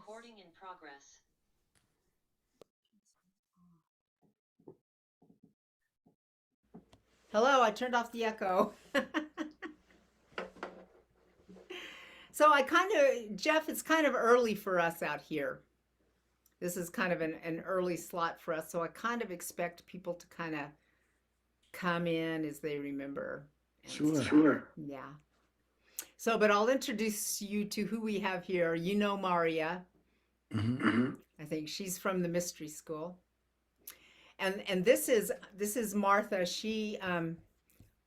Recording in progress. Hello, I turned off the echo. So Jeff, it's kind of early for us out here. This is kind of an early slot for us. So I kind of expect people to kind of come in as they remember. Sure. Yeah. So, but I'll introduce you to who we have here. You know Maria. Mm-hmm. I think she's from the mystery school. And this is Martha. She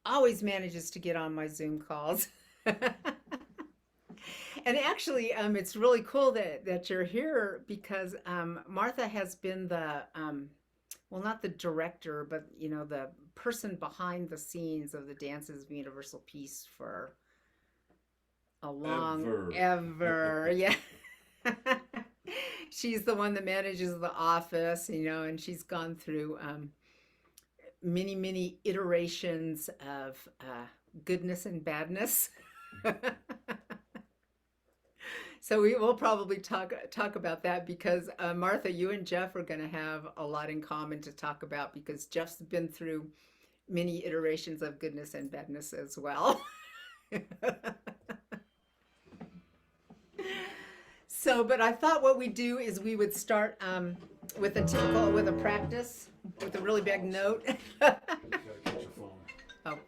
always manages to get on my Zoom calls. And actually, it's really cool that you're here because Martha has been the well, not the director, but the person behind the scenes of the Dances of Universal Peace for a long ever. Yeah. She's the one that manages the office, and she's gone through many iterations of goodness and badness. So we will probably talk about that because Martha, you and Jeff are going to have a lot in common to talk about because Jeff's been through many iterations of goodness and badness as well. So, but I thought what we'd do is we would start with a practice with a really big note. Oh,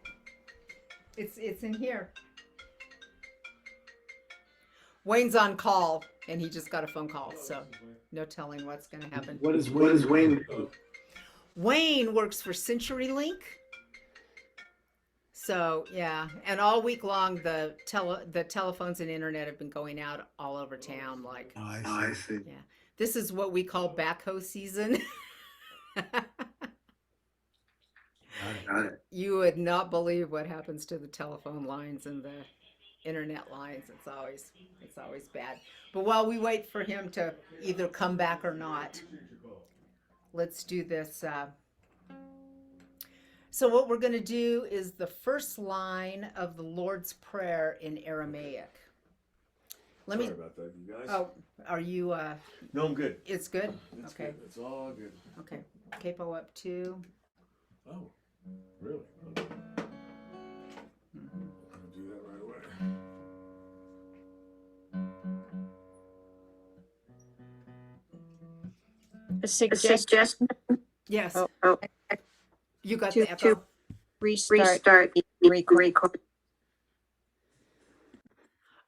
it's in here. Wayne's on call, and he just got a phone call, so no telling what's going to happen. What is Wayne? Wayne works for CenturyLink. So yeah, and all week long the telephones and internet have been going out all over town. Like, I see. Yeah, this is what we call backhoe season. Got it. You would not believe what happens to the telephone lines and the internet lines. It's always bad. But while we wait for him to either come back or not, let's do this. So what we're going to do is the first line of the Lord's Prayer in Aramaic. Sorry about that, you guys. Oh, are you? No, I'm good. It's good. It's Okay. good. It's all good. Okay. Capo up 2. Oh, really? Okay. I'll do that right away. A suggestion. Yes. Oh. You got To- the echo. to Restart the record.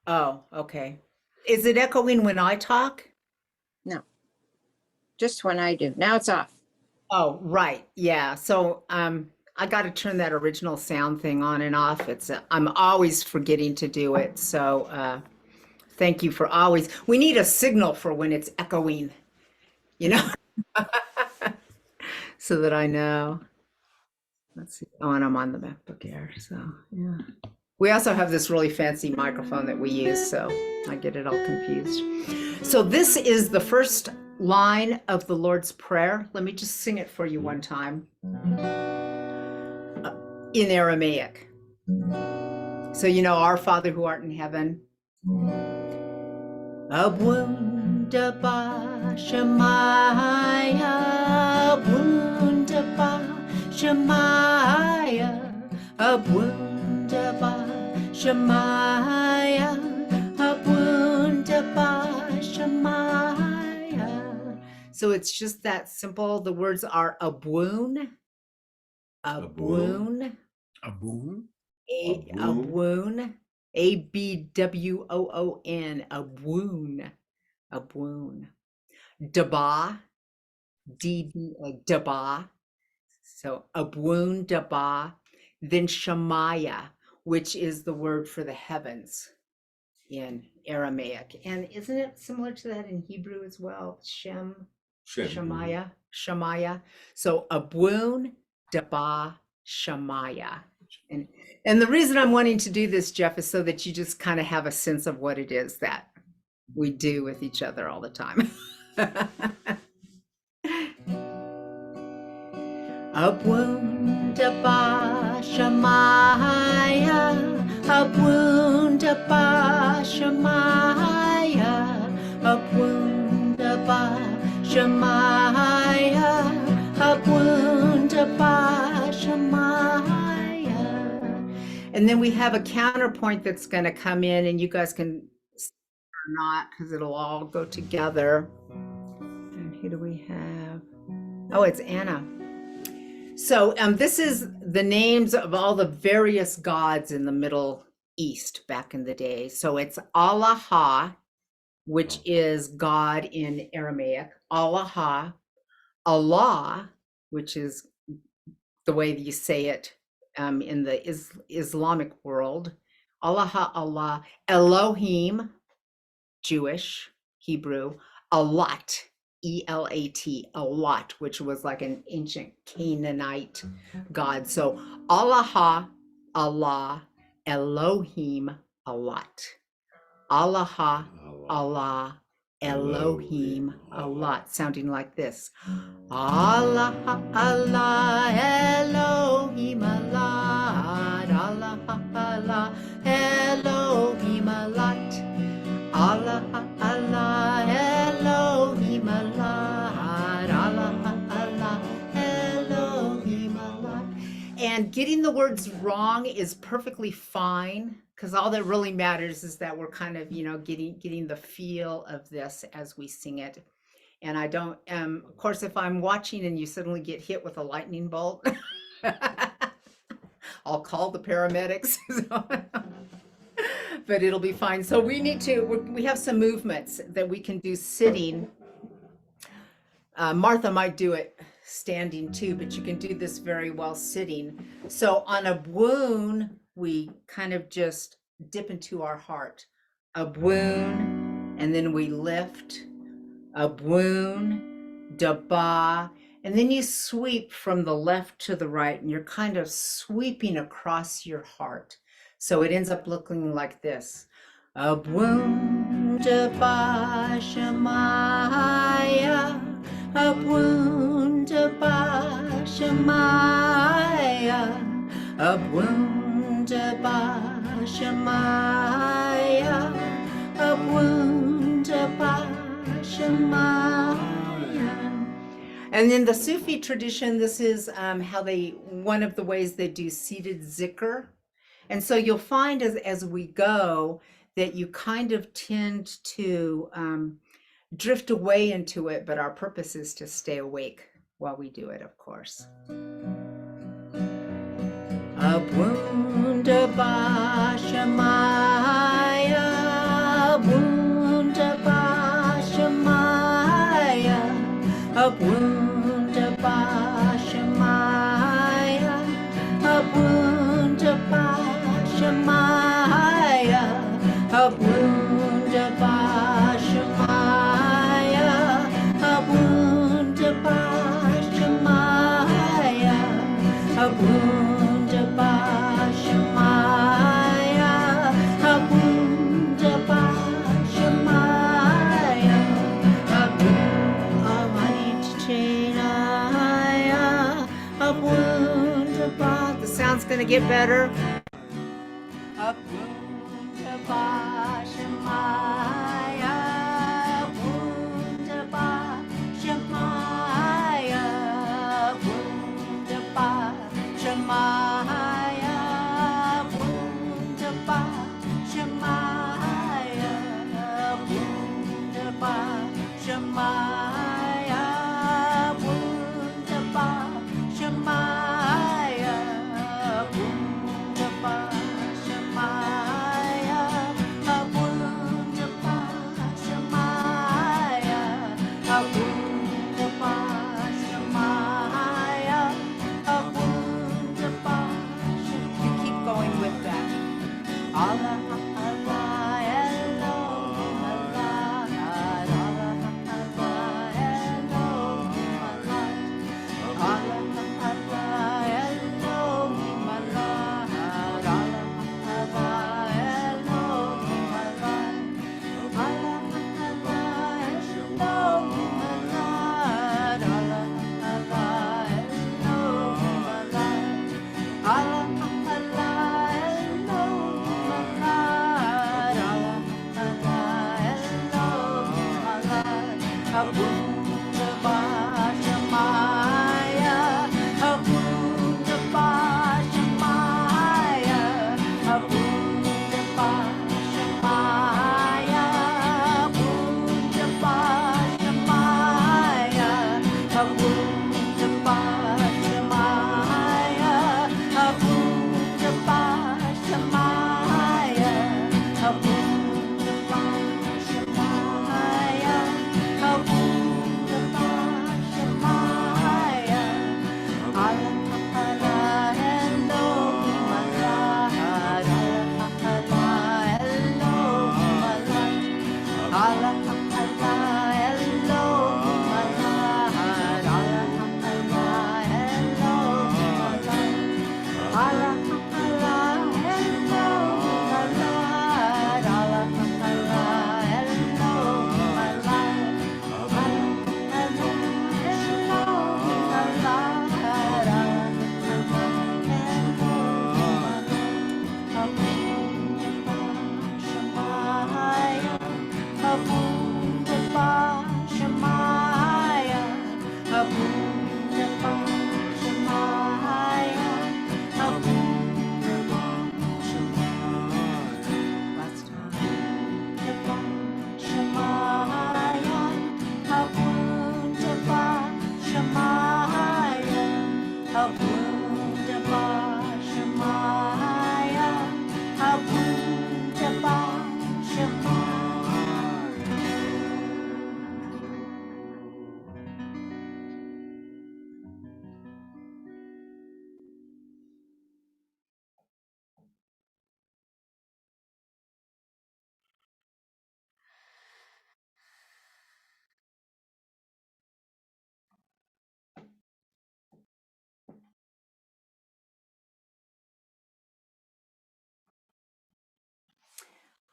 Oh, okay. Is it echoing when I talk? No. Just when I do. Now it's off. Oh, right. Yeah. So I got to turn that original sound thing on and off. I'm always forgetting to do it. So thank you for always. We need a signal for when it's echoing, so that I know. Let's see. Oh, and I'm on the MacBook Air. So yeah. We also have this really fancy microphone that we use, so I get it all confused. So this is the first line of the Lord's Prayer. Let me just sing it for you one time in Aramaic. So, Our Father who art in heaven. Abundaba Shemaya, Abundaba Shemaya, Abundaba Shemaya, Abundaba Shemaya. So it's just that simple. The words are aboon, aboon, Aboon? aboon, ABWOON, aboon, aboon. Daba, daba. So aboon daba. Then Shemaya, which is the word for the heavens in Aramaic. And isn't it similar to that in Hebrew as well? Shemaya. So aboon daba Shemaya. And the reason I'm wanting to do this, Jeff, is so that you just kind of have a sense of what it is that we do with each other all the time. Abundaba Shemaya, Abundaba Shemaya, Abundaba Shemaiah, Abundaba, Shemaiah. And then we have a counterpoint that's going to come in, and you guys can or not because it'll all go together. And who do we have? Oh, it's Anna. So this is the names of all the various gods in the Middle East back in the day. So it's Allah, which is God in Aramaic, Allah, Allah, which is the way that you say it in the Islamic world, Allah, Allah, Elohim, Jewish, Hebrew, Alat, E-L-A-T, Alat, which was like an ancient Canaanite god. So Allah, Allah, Elohim, Alat. Allah, Allah, Elohim, Allah, sounding like this. Allah, Allah, Elohim, Allah, Allah, Allah, Elohim, Allah. Allah, Allah, Elohim, Allah, Allah, Allah, Elohim, Allah. And getting the words wrong is perfectly fine, because all that really matters is that we're kind of, getting the feel of this as we sing it. And I don't, of course, if I'm watching and you suddenly get hit with a lightning bolt, I'll call the paramedics. But it'll be fine. So we have some movements that we can do sitting. Martha might do it standing too, but you can do this very well sitting. So on a wound, we kind of just dip into our heart. A wound, and then we lift. A wound, daba, and then you sweep from the left to the right, and you're kind of sweeping across your heart. So it ends up looking like this. Abundaba Shemaiah, Abundaba Shemaiah, Abundaba Shemaiah, Abundaba Shemaiah. And in the Sufi tradition, this is one of the ways they do seated zikr. And so you'll find as we go that you kind of tend to drift away into it, but our purpose is to stay awake while we do it, of course. Abundaba Shemaiah, Abundaba Shemaiah, Abundaba Shemaiah, Abundaba Shemaiah, Abundaba Shemaiah, Abundaba Shemaiah, Abundaba Shemaiah, Abundaba Shemaiah, Abundaba. The sound's gonna get better. Abundaba Shemaiah, Abundaba Shemaiah, Abundaba Shemaiah, Abundaba Shemaiah, Abundaba Shemaiah, Abundaba Shemaiah, Abundaba Abundaba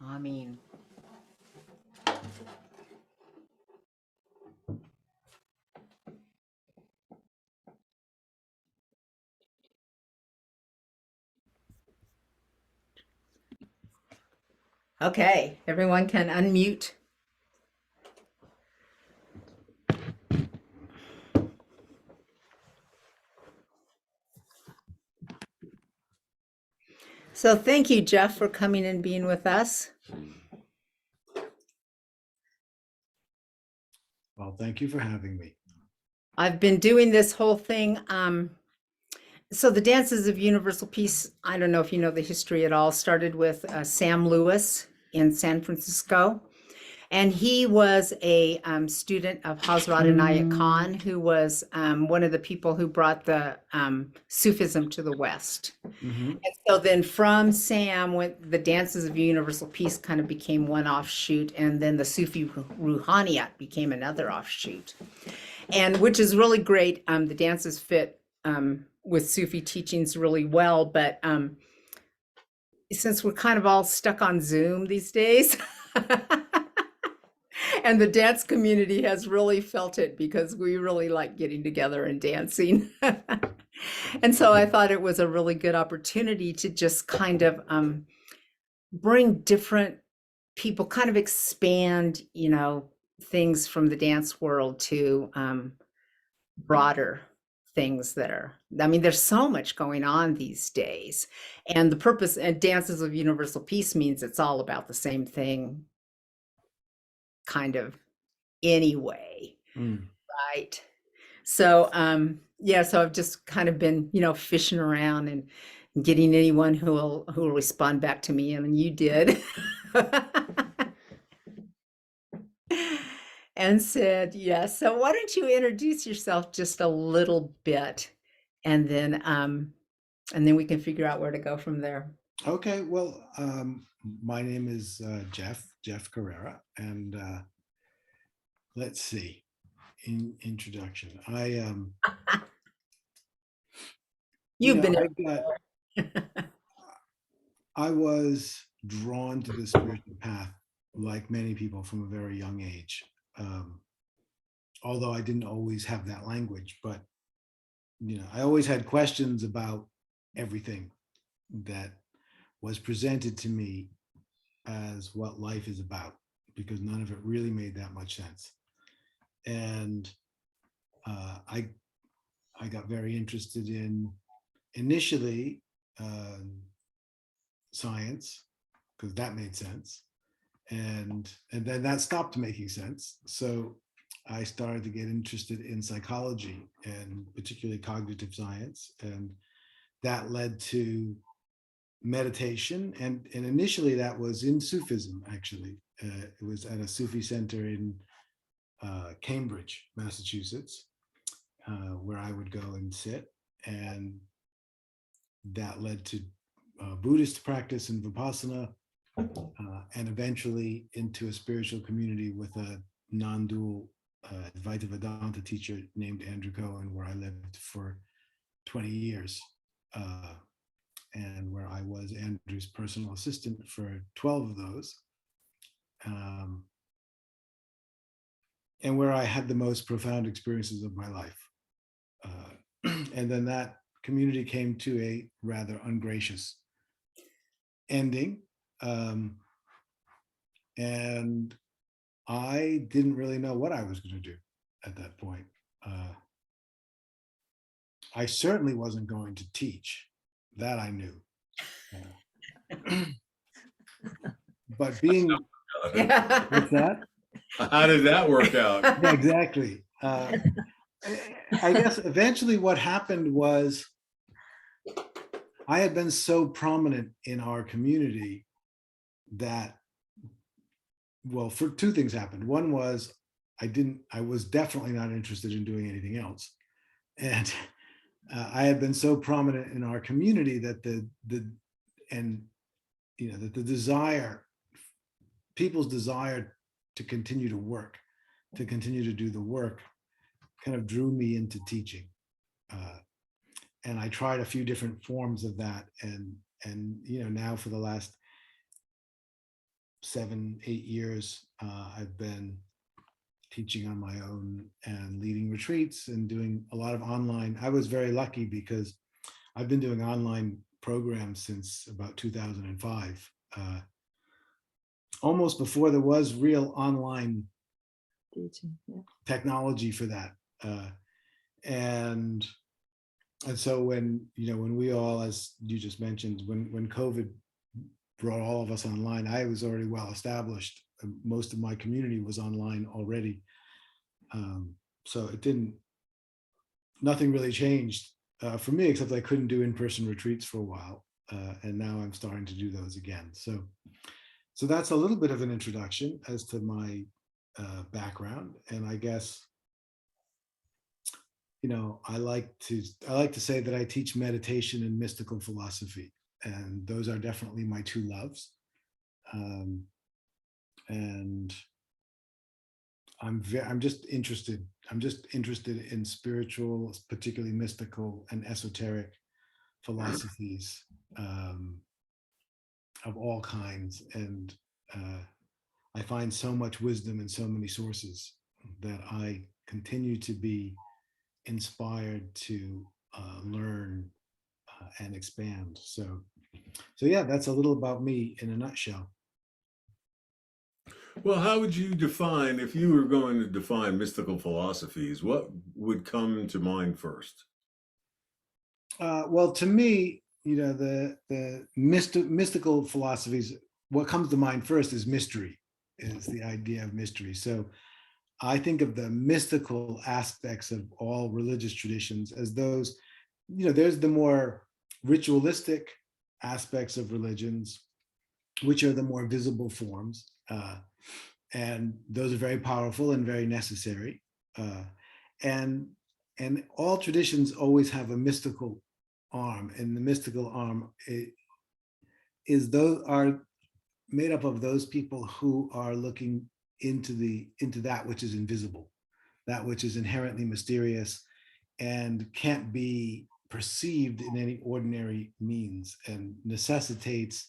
Amen. Okay, everyone can unmute. So thank you, Jeff, for coming and being with us. Well, thank you for having me. I've been doing this whole thing. So the Dances of Universal Peace, I don't know if you know the history at all, started with Sam Lewis in San Francisco. And he was a student of Hazrat Inayat Khan, who was one of the people who brought the Sufism to the West. Mhm. And so then from Sam, the Dances of Universal Peace kind of became one offshoot, and then the Sufi Ruhaniyat became another offshoot. And which is really great. The dances fit with Sufi teachings really well, but since we're kind of all stuck on Zoom these days, and the dance community has really felt it because we really like getting together and dancing. And so I thought it was a really good opportunity to just kind of bring different people, kind of expand, things from the dance world to broader things that are, I mean, there's so much going on these days. And the purpose and Dances of Universal Peace means it's all about the same thing, kind of anyway. Mm. Right. So yeah, so I've just kind of been, fishing around and getting anyone who will respond back to me, and you did. And said yes. So why don't you introduce yourself just a little bit, and then we can figure out where to go from there. Okay, well, my name is Jeff Carreira, and let's see. Introduction. You've been I was drawn to the spiritual path, like many people, from a very young age. Although I didn't always have that language, but I always had questions about everything that was presented to me as what life is about, because none of it really made that much sense. And I got very interested in initially science, because that made sense, and then that stopped making sense. So I started to get interested in psychology, and particularly cognitive science, and that led to meditation. And initially that was in Sufism, actually. It was at a Sufi center in Cambridge, Massachusetts, where I would go and sit. And that led to Buddhist practice and Vipassana, and eventually into a spiritual community with a non-dual Advaita Vedanta teacher named Andrew Cohen, where I lived for 20 years, and where I was Andrew's personal assistant for 12 of those, and where I had the most profound experiences of my life. And then that community came to a rather ungracious ending. And I didn't really know what I was going to do at that point. I certainly wasn't going to teach. That I knew. But being, what's that? How did that work out? Yeah, exactly. I guess eventually what happened was I had been so prominent in our community that, well, for two things happened. One was I was definitely not interested in doing anything else. And I had been so prominent in our community that that the people's desire to continue to work, to continue to do the work, kind of drew me into teaching. And I tried a few different forms of that. And now for the last 7-8 years, I've been teaching on my own and leading retreats and doing a lot of online. I was very lucky because I've been doing online programs since about 2005, almost before there was real online technology for that. And so when we all, as you just mentioned, when COVID brought all of us online, I was already well established. Most of my community was online already. So nothing really changed for me, except I couldn't do in-person retreats for a while. And now I'm starting to do those again. So that's a little bit of an introduction as to my background. And I guess, I like to say that I teach meditation and mystical philosophy, and those are definitely my two loves. And I'm just interested in spiritual, particularly mystical and esoteric philosophies of all kinds. And I find so much wisdom in so many sources that I continue to be inspired to learn and expand. So yeah, that's a little about me in a nutshell. Well, how would you define, if you were going to define mystical philosophies, what would come to mind first? Well, to me, the mystical philosophies, what comes to mind first is mystery, is the idea of mystery. So I think of the mystical aspects of all religious traditions as those, there's the more ritualistic aspects of religions, which are the more visible forms. And those are very powerful and very necessary. And all traditions always have a mystical arm, and the mystical arm are made up of those people who are looking into that which is invisible, that which is inherently mysterious and can't be perceived in any ordinary means, and necessitates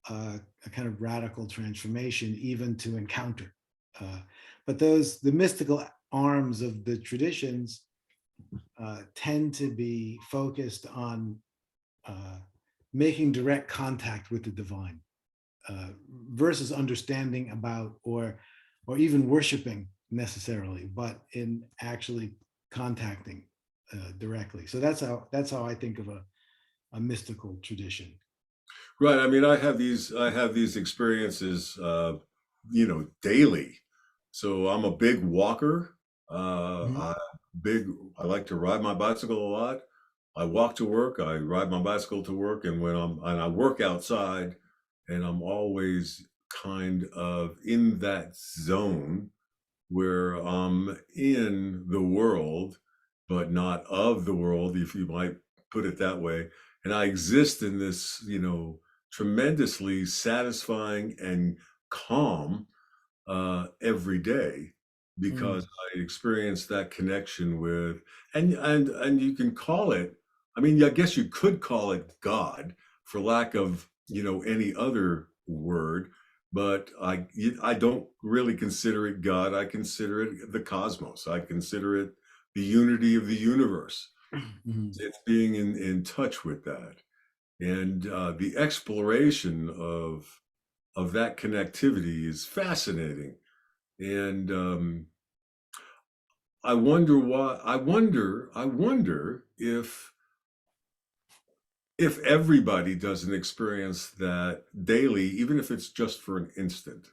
a kind of radical transformation even to encounter. But the mystical arms of the traditions tend to be focused on making direct contact with the divine, versus understanding about or even worshiping necessarily, but in actually contacting directly. So that's how I think of a mystical tradition. Right. I mean, I have these experiences, daily. So I'm a big walker. I like to ride my bicycle a lot. I walk to work. I ride my bicycle to work, and I work outside, and I'm always kind of in that zone where I'm in the world, but not of the world, if you might put it that way. And I exist in this, tremendously satisfying and calm every day. because I experienced that connection with, and you can call it, I mean, I guess you could call it God for lack of, any other word, but I don't really consider it God. I consider it the cosmos. I consider it the unity of the universe. Mhm. It's being in touch with that, and the exploration of that connectivity is fascinating. And I wonder why. I wonder if everybody doesn't experience that daily, even if it's just for an instant.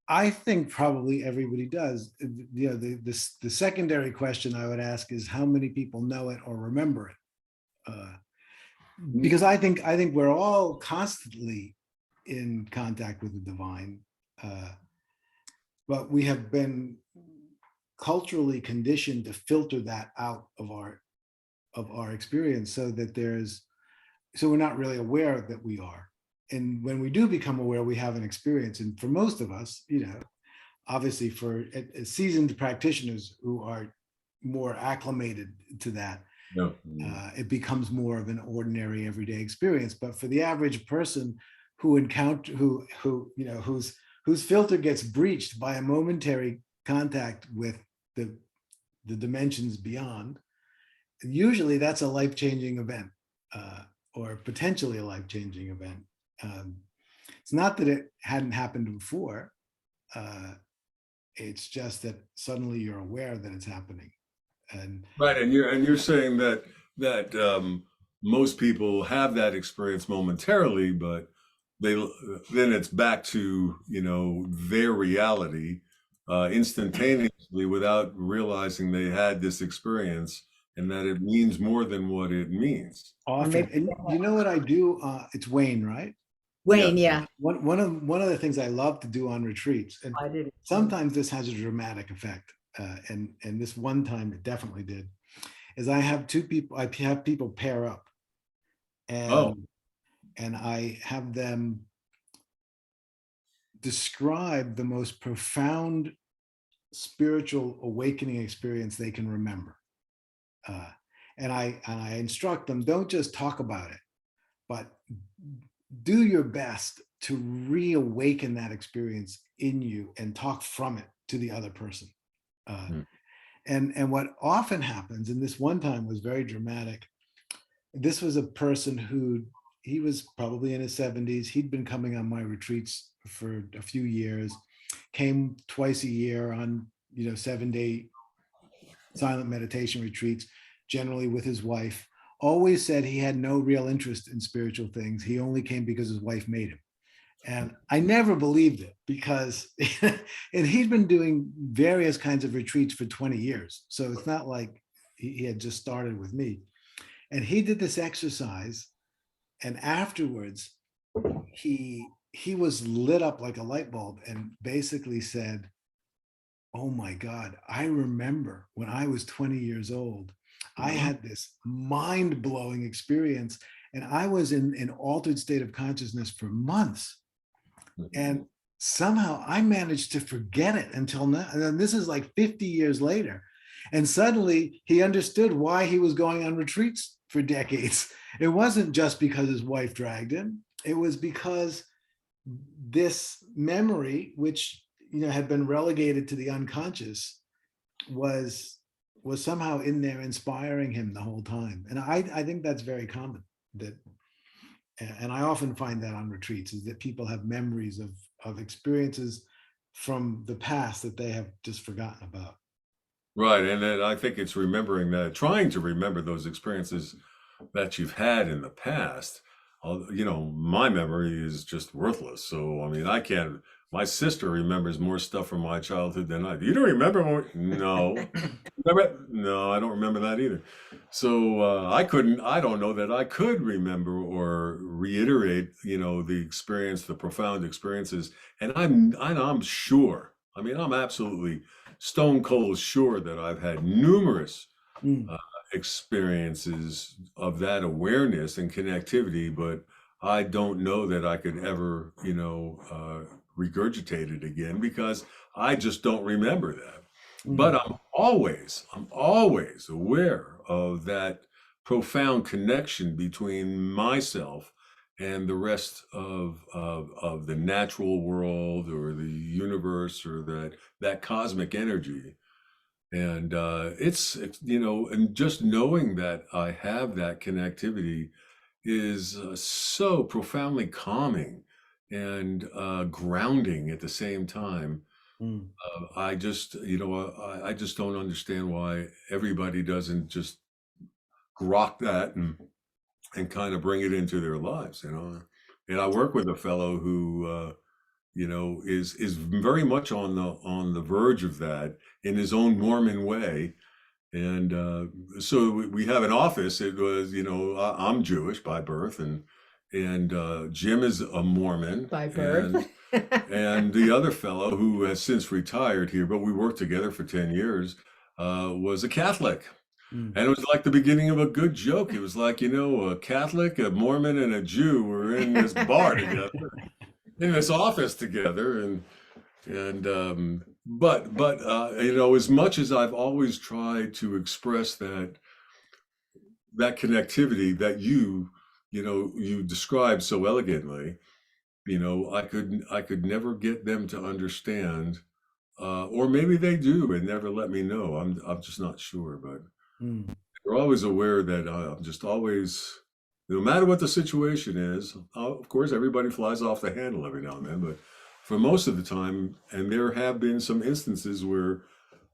I think probably everybody does. The secondary question I would ask is how many people know it or remember it? Because I think we're all constantly in contact with the divine, uh, but we have been culturally conditioned to filter that out of our experience, so we're not really aware that we are. And when we do become aware, we have an experience. And for most of us, obviously for seasoned practitioners who are more acclimated to that, Yeah. it becomes more of an ordinary everyday experience. But for the average person who whose filter gets breached by a momentary contact with the dimensions beyond, usually that's a life-changing event, or potentially a life-changing event. It's not that it hadn't happened before. It's just that suddenly you're aware that it's happening. And Right, and you're saying that most people have that experience momentarily, but they then it's back to their reality instantaneously without realizing they had this experience and that it means more than what it means. Or often, maybe and you know what I do? It's Wayne, right? Wayne, Yeah. yeah. One of the things I love to do on retreats, and I didn't. sometimes this has a dramatic effect, and this one time it definitely did, is I have people pair up, Oh, and I have them describe the most profound spiritual awakening experience they can remember. Uh, and I instruct them, don't just talk about it, but do your best to reawaken that experience in you and talk from it to the other person. Uh, Hmm. and what often happens, and this one time was very dramatic. This was a person who, he was probably in his 70s. He'd been coming on my retreats for a few years, came twice a year on 7-day silent meditation retreats, generally with his wife. Always said he had no real interest in spiritual things. He only came because his wife made him. And I never believed it, because and he'd been doing various kinds of retreats for 20 years. So it's not like he had just started with me. And he did this exercise, and afterwards he was lit up like a light bulb and basically said, oh my God, I remember when I was 20 years old, I had this mind-blowing experience, and I was in an altered state of consciousness for months. And somehow I managed to forget it until now. And this is like 50 years later. And suddenly he understood why he was going on retreats for decades. It wasn't just because his wife dragged him. It was because this memory, which had been relegated to the unconscious, was somehow in there inspiring him the whole time. And I think that's very common. And I often find that on retreats, is that people have memories of experiences from the past that they have just forgotten about. Right, and then I think it's remembering that, trying to remember those experiences that you've had in the past. My memory is just worthless. So, I mean, I can't. My sister remembers more stuff from my childhood than I do. You don't remember more? No. No, I don't remember that either. So I couldn't. I don't know that I could remember or reiterate, the experience, the profound experiences. And I'm sure. I mean, I'm absolutely stone cold sure that I've had numerous Mm. experiences of that awareness and connectivity, but I don't know that I could ever, regurgitate it again because I just don't remember that. Mm. But I'm always aware of that profound connection between myself and the rest of the natural world or the universe or that cosmic energy. And and just knowing that I have that connectivity is so profoundly calming and grounding at the same time. Mm. I just, I just don't understand why everybody doesn't just grok that and kind of bring it into their lives, And I work with a fellow who, is very much on the verge of that in his own Mormon way. And so we have an office. It was, I'm Jewish by birth, and Jim is a Mormon By birth. and the other fellow who has since retired here, but we worked together for 10 years, was a Catholic. Mm. And it was like the beginning of a good joke. It was like, a Catholic, a Mormon, and a Jew were in this bar together, in this office together. But as much as I've always tried to express that connectivity that you described so elegantly, I could never get them to understand, or maybe they do and never let me know. I'm just not sure, but Mm. they're always aware that I'm just always, no matter what the situation is. Of course, everybody flies off the handle every now and then, but for most of the time, and there have been some instances where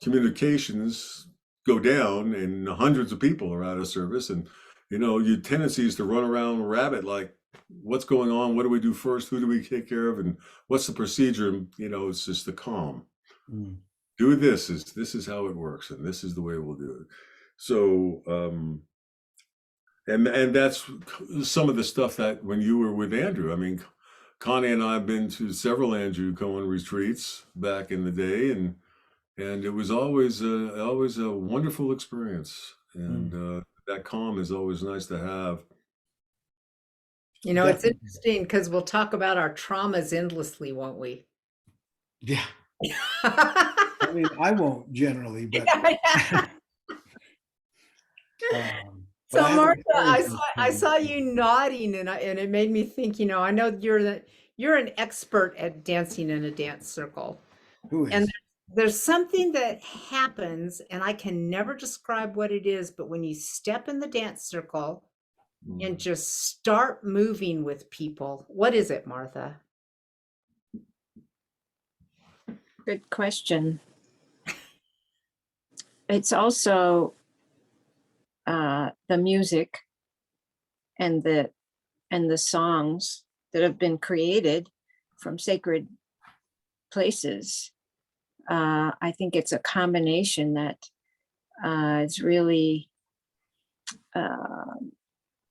communications go down and hundreds of people are out of service, and your tendency is to run around rabbit like, what's going on? What do we do first? Who do we take care of? And what's the procedure? And, it's just the calm. Mm. Do this is how it works, and this is the way we'll do it. So, and that's some of the stuff that when you were with Andrew, I mean, Connie and I have been to several Andrew Cohen retreats back in the day, and it was always a wonderful experience, and that calm is always nice to have. It's Definitely. interesting because we'll talk about our traumas endlessly, won't we? Yeah. I mean, I won't generally, but So but I have Martha, experienced I those saw things. you nodding, and it made me think. I know you're an expert at dancing in a dance circle, Who and is? there's something that happens, and I can never describe what it is, but when you step in the dance circle and just start moving with people, what is it, Martha? Good question. It's also the music and the songs that have been created from sacred places. I think it's a combination that is really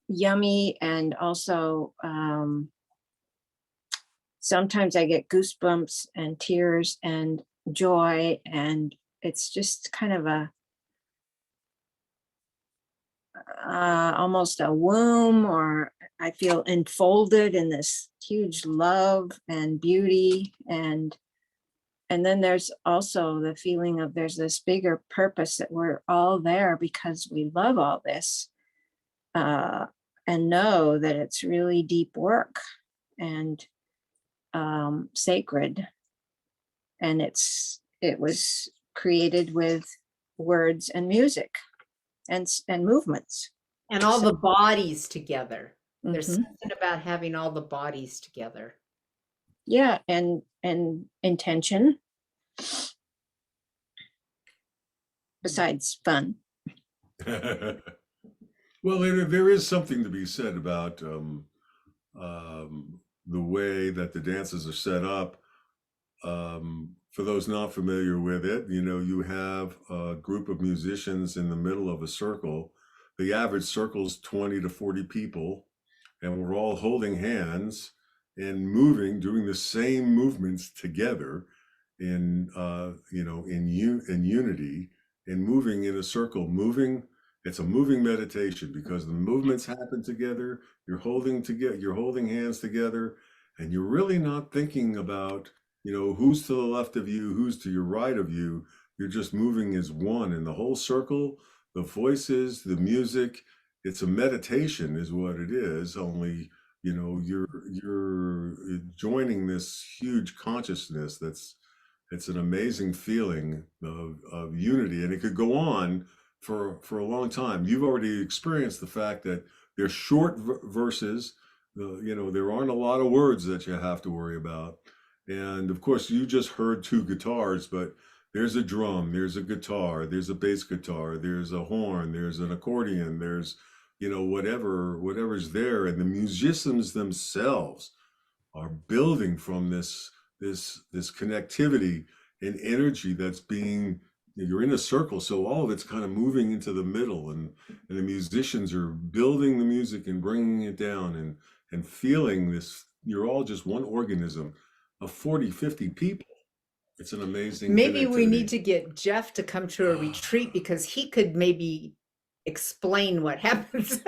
yummy, and also sometimes I get goosebumps and tears and joy, and it's just kind of a almost a womb, or I feel enfolded in this huge love and beauty, and then there's also the feeling of there's this bigger purpose, that we're all there because we love all this, and know that it's really deep work and sacred, and it was created with words and music and movements. And all the bodies together. There's Mhm. something about having all the bodies together. Yeah, and intention, besides fun. Well, there is something to be said about the way that the dances are set up. For those not familiar with it, you have a group of musicians in the middle of a circle. The average circle's 20 to 40 people, and we're all holding hands and moving, doing the same movements together in unity, and moving in a circle. It's a moving meditation because the movements happen together. You're holding hands together, and you're really not thinking about You know, who's to the left of you, who's to your right of you. You're just moving as one, and the whole circle, the voices, the music. It's a meditation, is what it is. Only, you know, you're joining this huge consciousness. It's an amazing feeling of unity, and it could go on for a long time. You've already experienced the fact that they're short verses. You know, there aren't a lot of words that you have to worry about. And of course, you just heard two guitars, but there's a drum, there's a guitar, there's a bass guitar, there's a horn, there's an accordion, there's, you know, whatever's there, and the musicians themselves are building from this connectivity and energy that's being, you're in a circle, so all of it's kind of moving into the middle, and the musicians are building the music and bringing it down, and feeling this. You're all just one organism of 40, 50 people. It's an amazing Maybe we need connectivity. to get Jeff to come to a retreat because he could maybe explain what happens.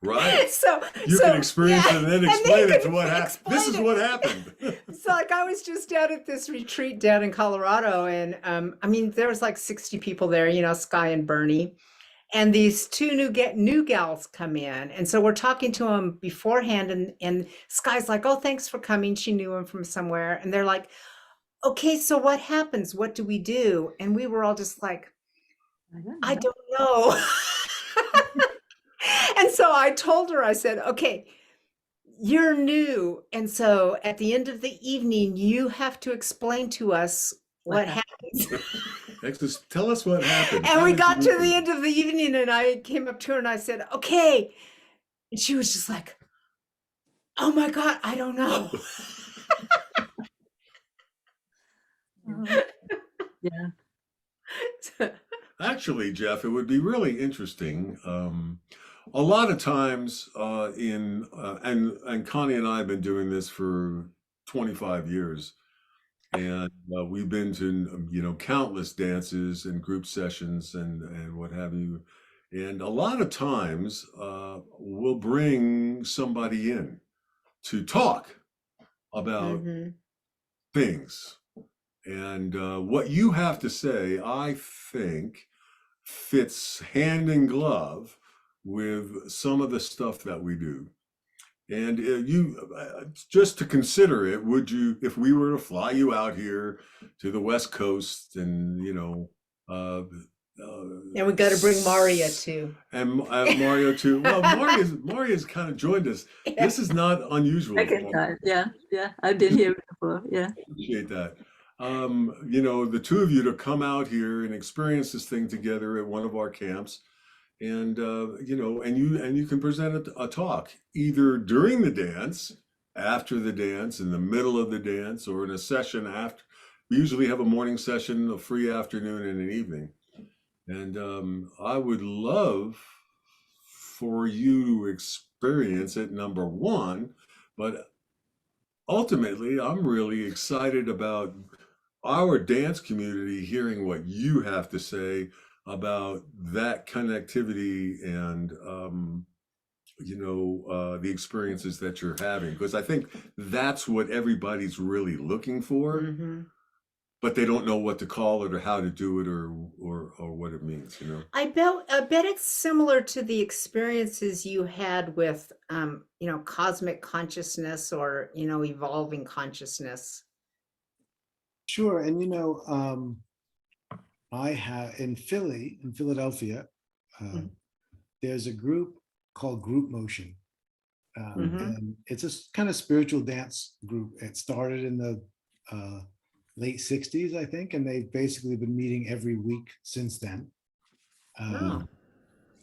Right. So, You can experience yeah, it and then and explain he it to could what happened. This is explain what it. happened. So like I was just down at this retreat down in Colorado, and I mean there was like 60 people there, you know, Sky and Bernie. And these two new gals come in, and so we're talking to them beforehand, and Sky's like, "Oh, thanks for coming." She knew him from somewhere, and they're like, "Okay, so what happens? What do we do?" And we were all just like, "I don't know." And so I told her, I said, "Okay, you're new, and so at the end of the evening, you have to explain to us what happens." Tell us what happened. And How we did you got to do the it? end of the evening, and I came up to her and I said, "Okay." And she was just like, "Oh my God, I don't know." Yeah. Actually, Jeff, it would be really interesting. A lot of times, and Connie and I have been doing this for 25 years, and we've been to, you know, countless dances and group sessions and what have you. And a lot of times, we'll bring somebody in to talk about Hmm. things. And what you have to say, I think, fits hand in glove with some of the stuff that we do. And just to consider it, would you, if we were to fly you out here to the West Coast, and, you know, uh, And we got to bring Maria too. and Mario too. Well, Maria's kind of joined us. This is not unusual for Second Mario. time, yeah, I've been here before, yeah. Appreciate that. You know, the two of you to come out here and experience this thing together at one of our camps, and you know, and you can present a talk either during the dance, after the dance, in the middle of the dance, or in a session after. We usually have a morning session, a free afternoon, and an evening. And I would love for you to experience it, number one, but ultimately, I'm really excited about our dance community hearing what you have to say about that connectivity, and you know, the experiences that you're having, because I think that's what everybody's really looking for, Hmm. but they don't know what to call it or how to do it, or what it means, you know. I bet it's similar to the experiences you had with, you know, cosmic consciousness or, you know, evolving consciousness. Sure. And you know, I have in Philadelphia, Mhm. there's a group called Group Motion. Mhm. And it's a kind of spiritual dance group. It started in the late 60s, I think, and they've basically been meeting every week since then. Oh.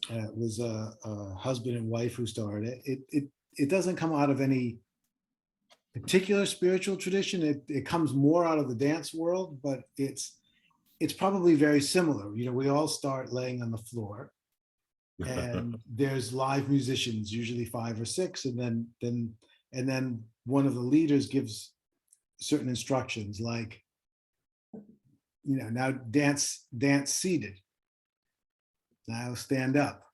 It was a husband and wife who started it. It doesn't come out of any particular spiritual tradition. It comes more out of the dance world, but it's probably very similar. You know, we all start laying on the floor, and there's live musicians, usually 5 or 6, and then one of the leaders gives certain instructions, like, you know, now dance seated, now stand up,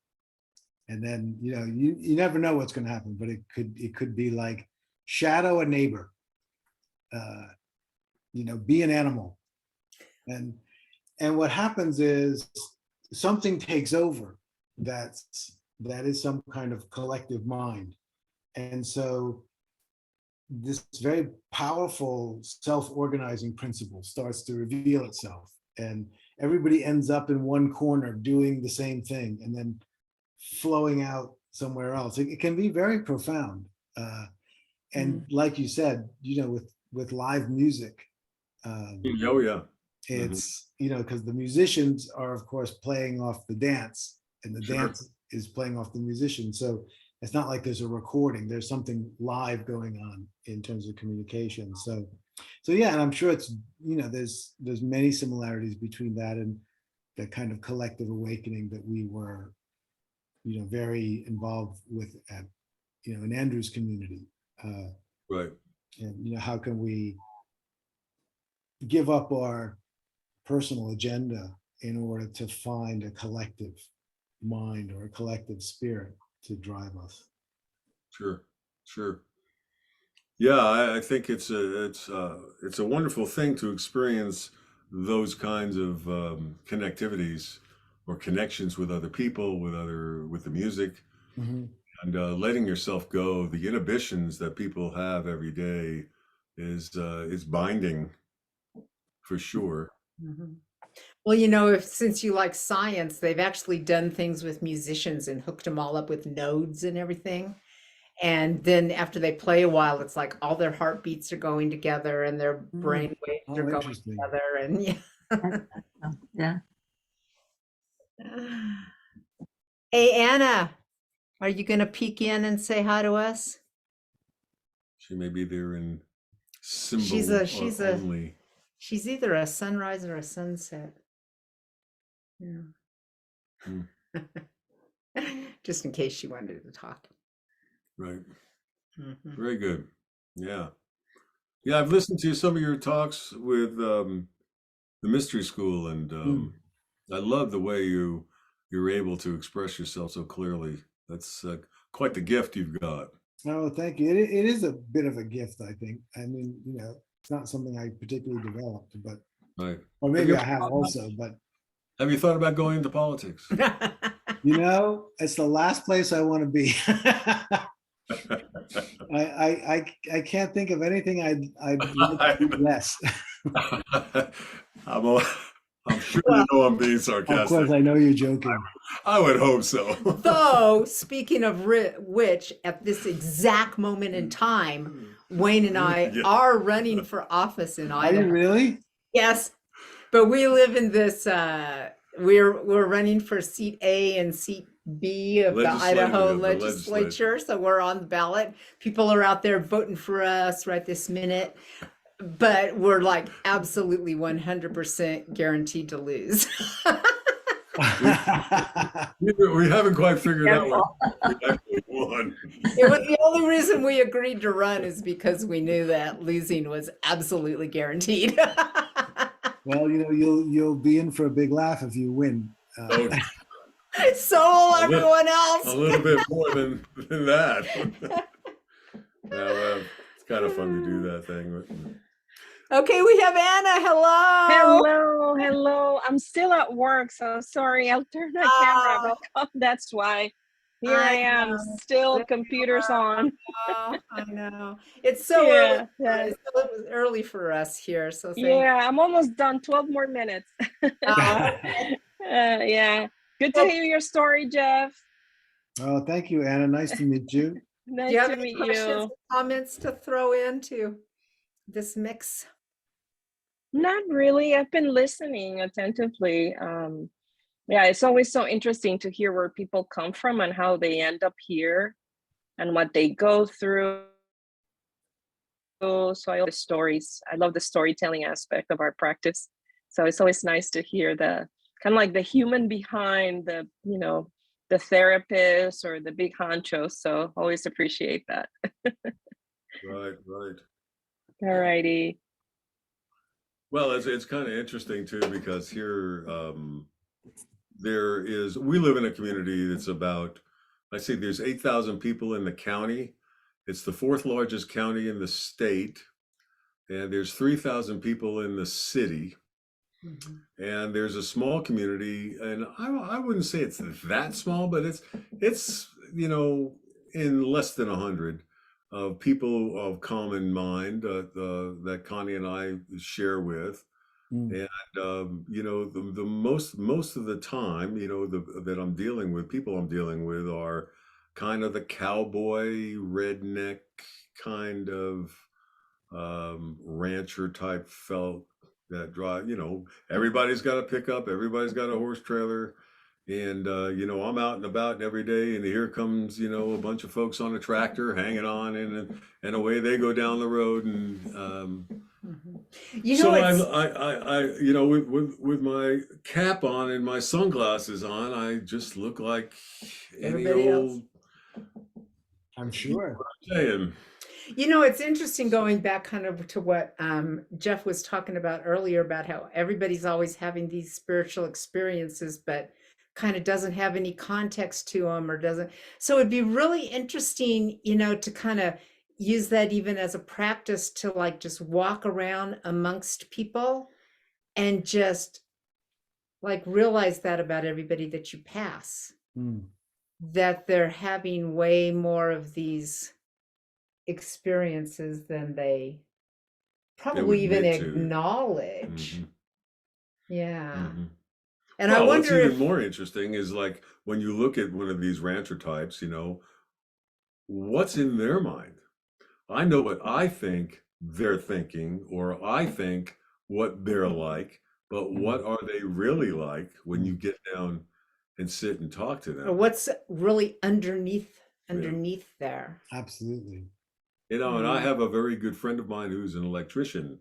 and then, you know, you never know what's going to happen, but it could be like shadow a neighbor, be an animal. And what happens is something takes over that is some kind of collective mind. And so this very powerful self-organizing principle starts to reveal itself, and everybody ends up in one corner doing the same thing and then flowing out somewhere else. It can be very profound. And like you said, with live music, Oh yeah. it's, because the musicians are, of course, playing off the dance, and the Sure. dance is playing off the musician. So it's not like there's a recording. There's something live going on in terms of communication. So yeah, and I'm sure it's, there's many similarities between that and the kind of collective awakening that we were, very involved with at, in Andrew's community. Right. And, how can we give up our personal agenda in order to find a collective mind or a collective spirit to drive us? Sure. Yeah, I think it's a wonderful thing to experience those kinds of connectivities or connections with other people, with the music, Mhm. and letting yourself go. The inhibitions that people have every day is binding, for sure. Mhm. Well, since you like science, they've actually done things with musicians and hooked them all up with nodes and everything. And then after they play a while, it's like all their heartbeats are going together and their brain waves Oh, are going interesting. together. And yeah. Yeah. Hey, Anna, are you going to peek in and say hi to us? She may be there in symbol She's only. She's either a sunrise or a sunset. Yeah. Hmm. Just in case she wanted to talk. Right. Mhm. Very good. Yeah. I've listened to some of your talks with the mystery school, and I love the way you're able to express yourself so clearly. That's quite the gift you've got. Oh, thank you. It is a bit of a gift, I think. I mean, it's not something I particularly developed, but, Right. or maybe I have also, but Have you thought about going into politics? it's the last place I want to be. I can't think of anything I'd like to do less. I'm sure you know I'm being Of course, sarcastic. I know you're joking. I would hope so. Though, speaking of which, at this exact moment in time, Wayne and I Yeah. are running for office in Are you Idaho. really? Yes, but we live in this. We're running for seat A and seat B of the Idaho legislature, so we're on the ballot. People are out there voting for us right this minute, but we're like absolutely 100% guaranteed to lose. We haven't quite figured out what we actually won. It was the only reason we agreed to run is because we knew that losing was absolutely guaranteed. Well, you'll be in for a big laugh if you win. Oh, So will everyone else. a little bit more than that. Now, it's kind of fun to do that thing. Okay, we have Anna. Hello. Hello. I'm still at work, so sorry. I'll turn my camera back on. That's why. Here I am, still computers on. I know. It's so Yeah, early. It was early for us here. So yeah, I'm almost done. 12 more minutes. Yeah. Good to hear your story, Jeff. Oh, thank you, Anna. Nice to meet you. Do Nice you have to any meet questions you. or comments to throw into this mix? Not really. I've been listening attentively. Yeah, it's always so interesting to hear where people come from and how they end up here and what they go through. So I love the stories. I love the storytelling aspect of our practice. So it's always nice to hear the kind of like the human behind the, the therapist or the big honcho. So always appreciate that. Right. All righty. Well, it's kind of interesting too, because here we live in a community that's about, I say there's 8,000 people in the county. It's the fourth largest county in the state. and there's 3,000 people in the city, Mhm. and there's a small community, and I wouldn't say it's that small, but it's in less than 100 of people of common mind that Connie and I share with. Mm. And the most of the time, that I'm dealing with, people I'm dealing with are kind of the cowboy redneck kind of rancher type felt that drive. Everybody's got a pickup, everybody's got a horse trailer, and I'm out and about every day, and here comes a bunch of folks on a tractor hanging on, and away they go down the road, and Mhm. You know, so it's with my cap on and my sunglasses on, I just look like any everybody else. old I'm sure. saying. It's interesting going back kind of to what Jeff was talking about earlier about how everybody's always having these spiritual experiences, but kind of doesn't have any context to them or doesn't. So it'd be really interesting, to kind of use that even as a practice to like just walk around amongst people and just like realize that about everybody that you pass, Mm. that they're having way more of these experiences than they They would probably even admit to. acknowledge. Mhm, Yeah. mhm. And I Well, what's wonder even if, more interesting is like when you look at one of these rancher types, what's in their mind? I know what I think they're thinking, or I think what they're like, but what are they really like when you get down and sit and talk to or them? what's really underneath Yeah. there. Absolutely. And I have a very good friend of mine who's an electrician,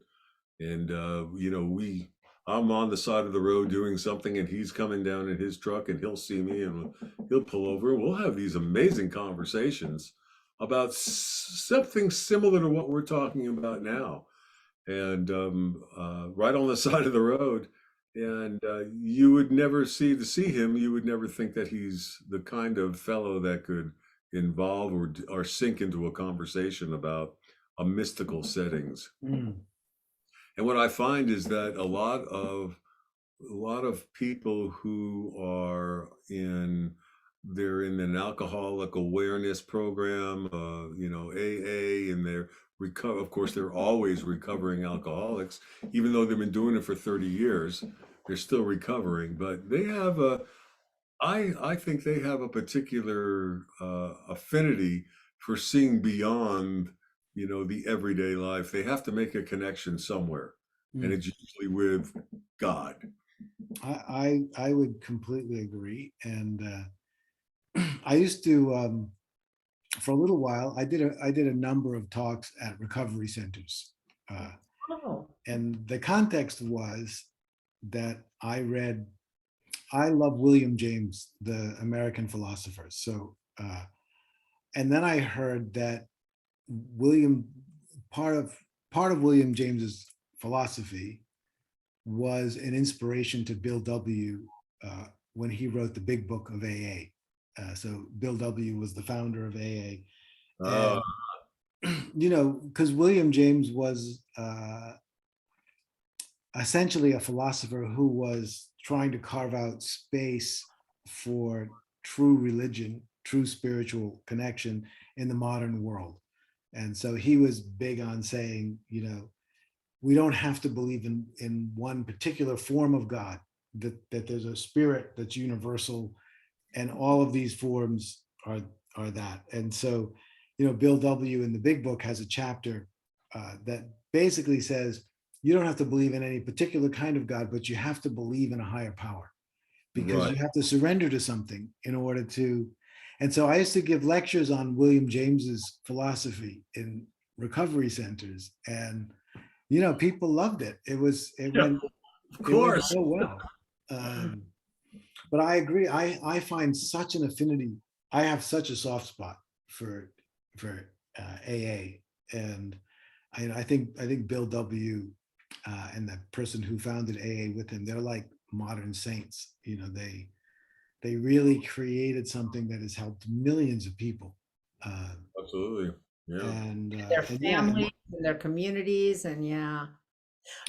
and I'm on the side of the road doing something, and he's coming down in his truck, and he'll see me, and he'll pull over, and we'll have these amazing conversations about something similar to what we're talking about now, and right on the side of the road. And you would never see him. You would never think that he's the kind of fellow that could involve or sink into a conversation about a mystical settings. Mm. And what I find is that a lot of people who are they're in an alcoholic awareness program, AA, and they're recover. Of course, they're always recovering alcoholics, even though they've been doing it for 30 years. They're still recovering, but they have I think they have a particular affinity for seeing beyond, the everyday life. They have to make a connection somewhere, and Mm. it's usually with God. I would completely agree. And I used to for a little while I did a number of talks at recovery centers. Uh, Oh, and the context was that I love William James, the American philosopher. So and then I heard that William part of William James's philosophy was an inspiration to Bill W. When he wrote the Big Book of AA. So Bill W. was the founder of AA, Uh, and because William James was essentially a philosopher who was trying to carve out space for true religion, true spiritual connection in the modern world. And so he was big on saying, we don't have to believe in one particular form of God, that there's a spirit that's universal, and all of these forms are that. And so, Bill W. in the Big Book has a chapter that basically says you don't have to believe in any particular kind of God, but you have to believe in a higher power, because right. you have to surrender to something in order to. And so I used to give lectures on William James's philosophy in recovery centers, and people loved it. It Yeah, went of it went course. so well. But I agree. I find such an affinity. I have such a soft spot for AA, and I think Bill W. And the person who founded AA with him, they're like modern saints. They really created something that has helped millions of people. Absolutely. Yeah. Their and yeah, families and their communities, and yeah.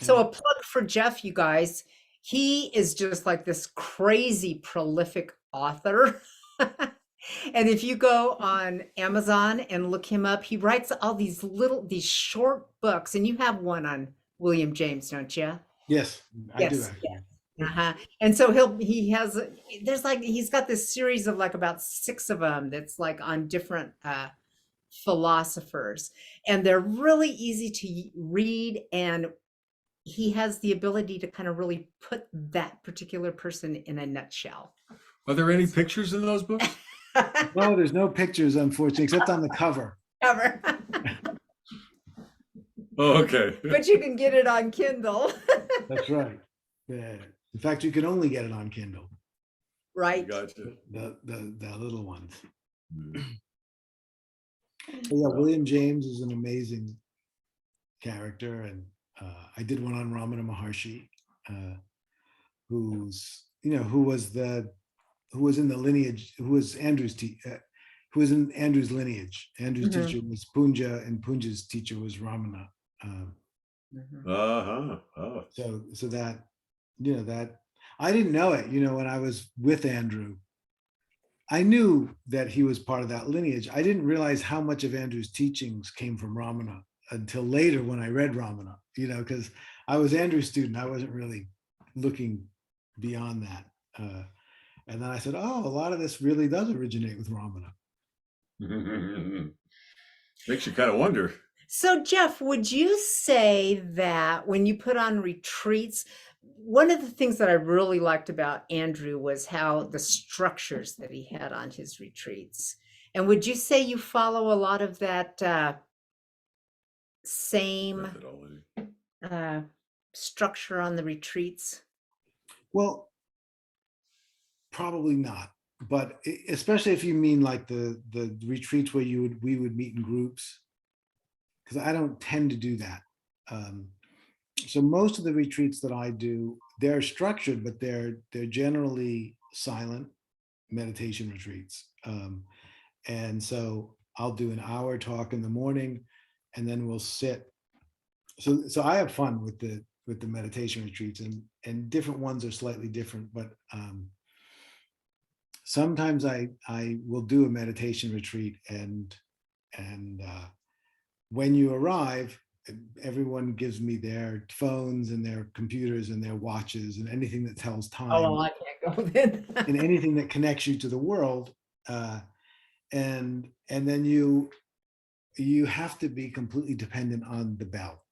So and a plug for Jeff, you guys. He is just like this crazy prolific author. And if you go on Amazon and look him up, he writes all these short books, and you have one on William James, don't you? yes, I do Yes. actually. Uh-huh. And so he has there's like he's got this series of like about 6 of them that's like on different philosophers, and they're really easy to read, and he has the ability to kind of really put that particular person in a nutshell. Are there any pictures in those books? No, there's no pictures, unfortunately, except on the cover. Ever. Oh, okay. But you can get it on Kindle. That's right. Yeah. In fact, you can only get it on Kindle, Right. Gotcha. the little ones. Mm. But yeah, William James is an amazing character, and I did one on Ramana Maharshi, who's who was in the lineage, who was who was in Andrew's lineage. Andrew's Mhm. teacher was Punja, and Punja's teacher was Ramana. Mhm. Uh-huh. Oh. So that that I didn't know it. When I was with Andrew, I knew that he was part of that lineage. I didn't realize how much of Andrew's teachings came from Ramana until later when I read Ramana, because I was Andrew's student. I wasn't really looking beyond that. And then I said, oh, a lot of this really does originate with Ramana. Makes you kind of wonder. So, Jeff, would you say that when you put on retreats, one of the things that I really liked about Andrew was how the structures that he had on his retreats. And would you say you follow a lot of that same Methodology. structure on the retreats? Well, probably not, but especially if you mean like the retreats where we would meet in groups, because I don't tend to do that. So most of the retreats that I do, they're structured, but they're generally silent meditation retreats. And so I'll do an hour talk in the morning, and then we'll sit. So I have fun with the meditation retreats, and different ones are slightly different, but sometimes I will do a meditation retreat, and when you arrive, everyone gives me their phones and their computers and their watches and anything that tells time. Oh, well, I can't go then. And anything that connects you to the world, and then you have to be completely dependent on the bell.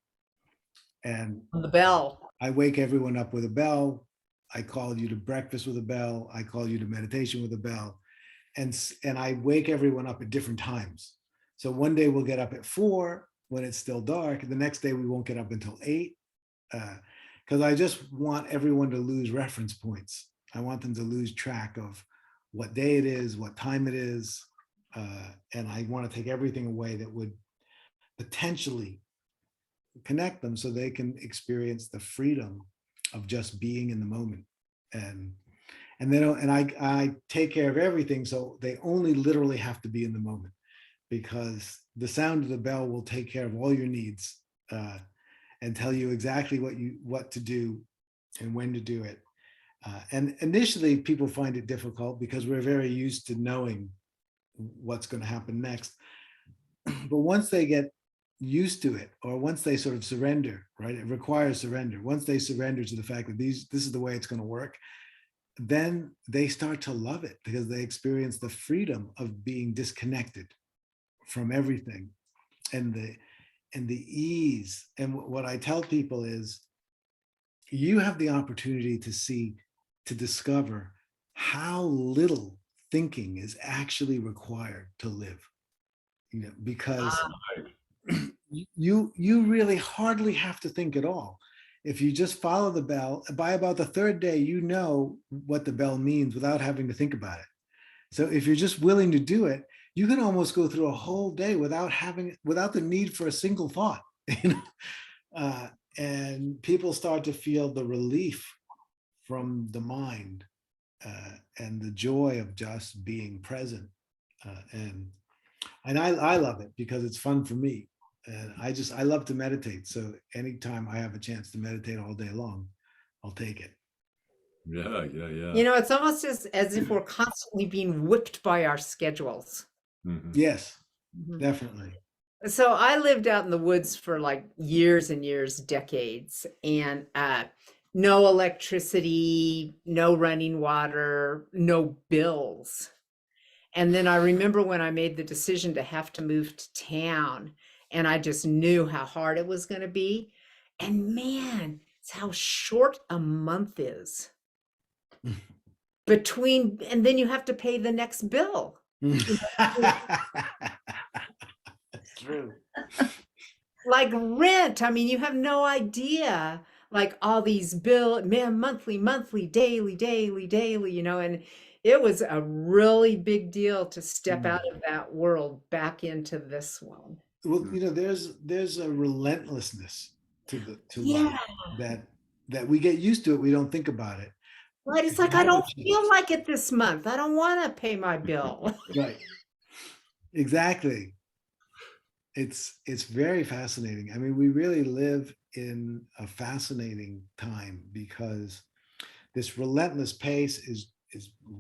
And On the bell. I wake everyone up with a bell. I call you to breakfast with a bell. I call you to meditation with a bell. And I wake everyone up at different times. So one day we'll get up at 4 when it's still dark. The next day we won't get up until 8, because I just want everyone to lose reference points. I want them to lose track of what day it is, what time it is. And I want to take everything away that would potentially connect them so they can experience the freedom of just being in the moment. And I take care of everything, so they only literally have to be in the moment, because the sound of the bell will take care of all your needs, and tell you exactly what to do and when to do it. And initially people find it difficult because we're very used to knowing what's going to happen next. But once they get used to it, or once they sort of surrender, right? It requires surrender. Once they surrender to the fact that this is the way it's going to work, then they start to love it, because they experience the freedom of being disconnected from everything, and the ease. And what I tell people is, you have the opportunity to discover how little thinking is actually required to live, because you really hardly have to think at all. If you just follow the bell, by about the 3rd day, you know what the bell means without having to think about it. So if you're just willing to do it, you can almost go through a whole day without the need for a single thought. And people start to feel the relief from the mind, and the joy of just being present. And And I love it because it's fun for me. And I love to meditate. So anytime I have a chance to meditate all day long, I'll take it. Yeah, yeah, yeah. You know, it's almost as if we're constantly being whipped by our schedules. Mhm. Yes, Mhm. definitely. So I lived out in the woods for like years and years, decades, and no electricity, no running water, no bills. And then I remember when I made the decision to have to move to town, and I just knew how hard it was going to be. And man, it's how short a month is between, and then you have to pay the next bill. True. Like rent. I mean, you have no idea, like all these monthly, daily, you know, and it was a really big deal to step out of that world back into this one. Well, there's a relentlessness to Yeah, life that we get used to it. We don't think about it. right. It's It like, I never don't feel changes. like it this month. I don't want to pay my bill. Right. Exactly. It's very fascinating. I mean, we really live in a fascinating time because this relentless pace is